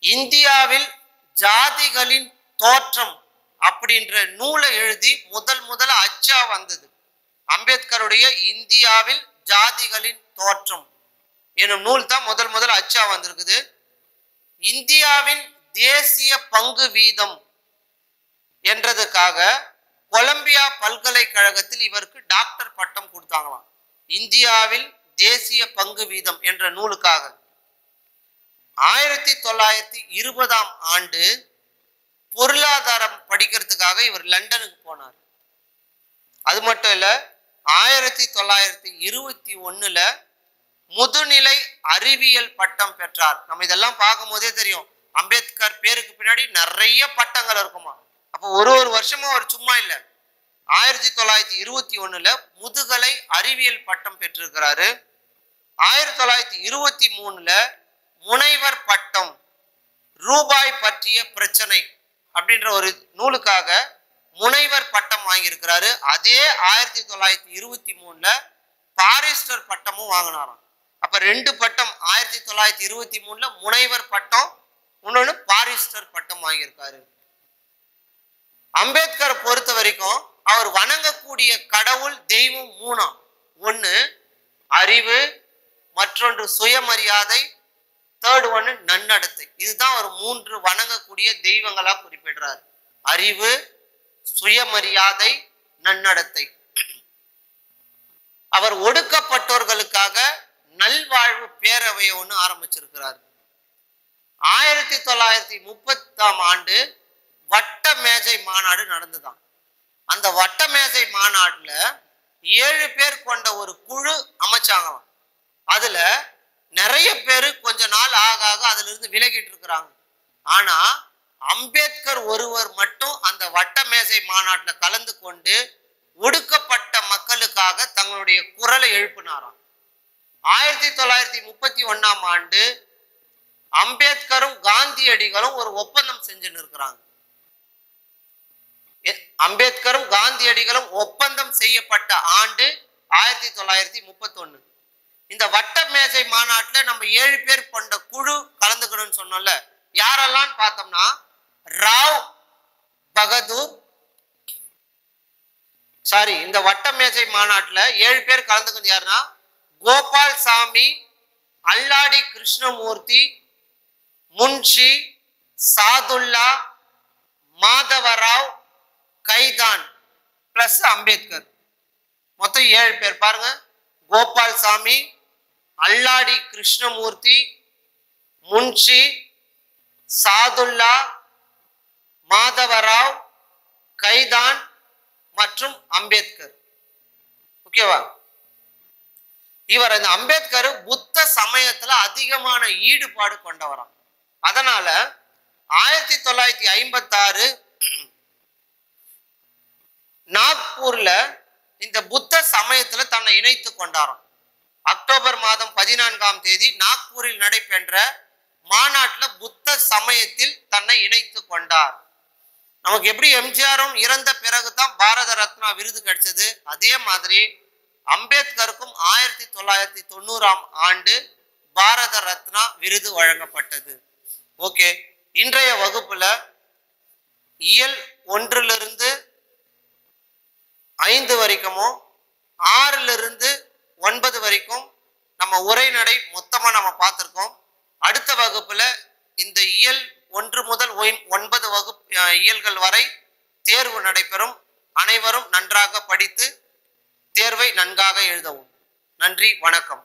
இந்தியாவில் ஜாதிகளின் தோற்றம் அப்படின்ற நூலை எழுதி முதல்ல அச்சா வந்தது. அம்பேத்கருடைய இந்தியாவில் ஜாதிகளின் தோற்றம் எனும் நூல் தான் முதல்ல அச்சா வந்திருக்குது. இந்தியாவின் தேசிய பங்கு வீதம் என்றதுக்காக கொலம்பியா பல்கலைக்கழகத்தில் இவருக்கு டாக்டர் பட்டம் கொடுத்தாங்களாம். இந்தியாவில் தேசிய பங்கு வீதம் என்ற நூலுக்காக. 1920ஆம் ஆண்டு பொருளாதாரம் படிக்கிறதுக்காக இவர் லண்டனுக்கு போனார். அது மட்டும் இல்ல, 1921ல முதுநிலை அறிவியல் பட்டம் பெற்றார். நம்ம இதெல்லாம் பார்க்கும் போதே தெரியும், அம்பேத்கர் பேருக்கு பின்னாடி நிறைய பட்டங்கள் இருக்குமா. அப்போ ஒரு வருஷமும் அவர் சும்மா இல்லை. 1921ல முதுகலை அறிவியல் பட்டம் பெற்றிருக்கிறாரு. 1923ல முனைவர் பட்டம், ரூபாய் பற்றிய பிரச்சனை அப்படின்ற ஒரு நூலுக்காக முனைவர் பட்டம் வாங்கியிருக்கிறாரு. அதே 1923ல பாரிஸ்டர் பட்டமும் வாங்கினாராம். அப்ப 2 பட்டம், 1923ல முனைவர் பட்டம், இன்னொன்னு பாரிஸ்டர் பட்டம் வாங்கியிருக்காரு. அம்பேத்கர் பொறுத்த வரைக்கும் அவர் வணங்கக்கூடிய கடவுள் தெய்வம் 3. ஒன்னு அறிவு, மற்றொன்று சுயமரியாதை, தேர்ட் ஒன்னு நன்னடத்தை. இதுதான் ஒரு 3 வணங்கக்கூடிய தெய்வங்களா குறிப்பிடுறார். அறிவு, சுயமரியாதை, நன்னடத்தை. அவர் ஒடுக்கப்பட்டோர்களுக்காக நல்வாழ்வு பேரவையை ஒன்று ஆரம்பிச்சிருக்கிறார். 1930ஆம் ஆண்டு வட்ட மேஜை மாநாடு நடந்துதான். அந்த வட்ட மேஜை மாநாடுல 7 பேர் கொண்ட ஒரு குழு அமைச்சாங்களாம். அதுல நிறைய பேரு கொஞ்ச நாள் ஆக அதுல இருந்து விலகிட்டு இருக்கிறாங்க. ஆனா அம்பேத்கர் ஒருவர் மட்டும் அந்த வட்ட மேஜை மாநாட்டில் கலந்து கொண்டு ஒடுக்கப்பட்ட மக்களுக்காக தங்களுடைய குரலை எழுப்பினாராம். 1931ஆம் ஆண்டு அம்பேத்கரும் காந்தியடிகளும் ஒரு ஒப்பந்தம் செஞ்சுன்னு இருக்கிறாங்க. அம்பேத்கரும் காந்தியடிகளும் ஒப்பந்தம் செய்யப்பட்ட ஆண்டு 1931. இந்த வட்ட மேஜை மாநாட்டில் நம்ம 7 பேர் கொண்ட குழு கலந்துக்கணும்னு சொன்னோம்ல. யாரெல்லாம் பார்த்தோம்னா ராவ் பகதூர், இந்த வட்ட மேஜை மாநாட்டில் 7 பேர் கலந்துக்கிறது யாருன்னா கோபால் சாமி, அல்லாடி கிருஷ்ணமூர்த்தி, முன்ஷி, சாதுல்லா, மாதவராவ், கைதான் பிளஸ் அம்பேத்கர். மொத்தம் 7 பேர் பாருங்க. கோபால் சாமி, அல்லாடி கிருஷ்ணமூர்த்தி, முன்ஷி, சாதுல்லா, மாதவராவ், கைதான் மற்றும் அம்பேத்கர். ஓகேவா? இவர் இந்த அம்பேத்கர் புத்த சமயத்துல அதிகமான ஈடுபாடு கொண்டவராம். அதனால 1956 நாக்பூர்ல இந்த புத்த சமயத்துல தன்னை இணைத்து கொண்டாராம். அக்டோபர் மாதம் 14ஆம் தேதி நாக்பூரில் நடைபெற்ற மாநாட்டில் புத்த சமயத்தில் தன்னை இணைத்து கொண்டார். நமக்கு எப்படி எம்ஜிஆரும் இறந்த பிறகுதான் பாரத ரத்னா விருது கிடைச்சது, அதே மாதிரி அம்பேத்கருக்கும் 1990ஆம் ஆண்டு பாரத ரத்னா விருது வழங்கப்பட்டது. ஓகே, இன்றைய வகுப்புல இயல் 1லிருந்து 5 வரைக்கும், 6லிருந்து 9 வரைக்கும் நம்ம உரைநடை மொத்தமா நம்ம பார்த்திருக்கோம். அடுத்த வகுப்புல இந்த இயல் 1 முதல் 9 இயல்கள் வரை தேர்வு நடைபெறும். அனைவரும் நன்றாக படித்து தேர்வை நன்காக எழுதவும். நன்றி, வணக்கம்.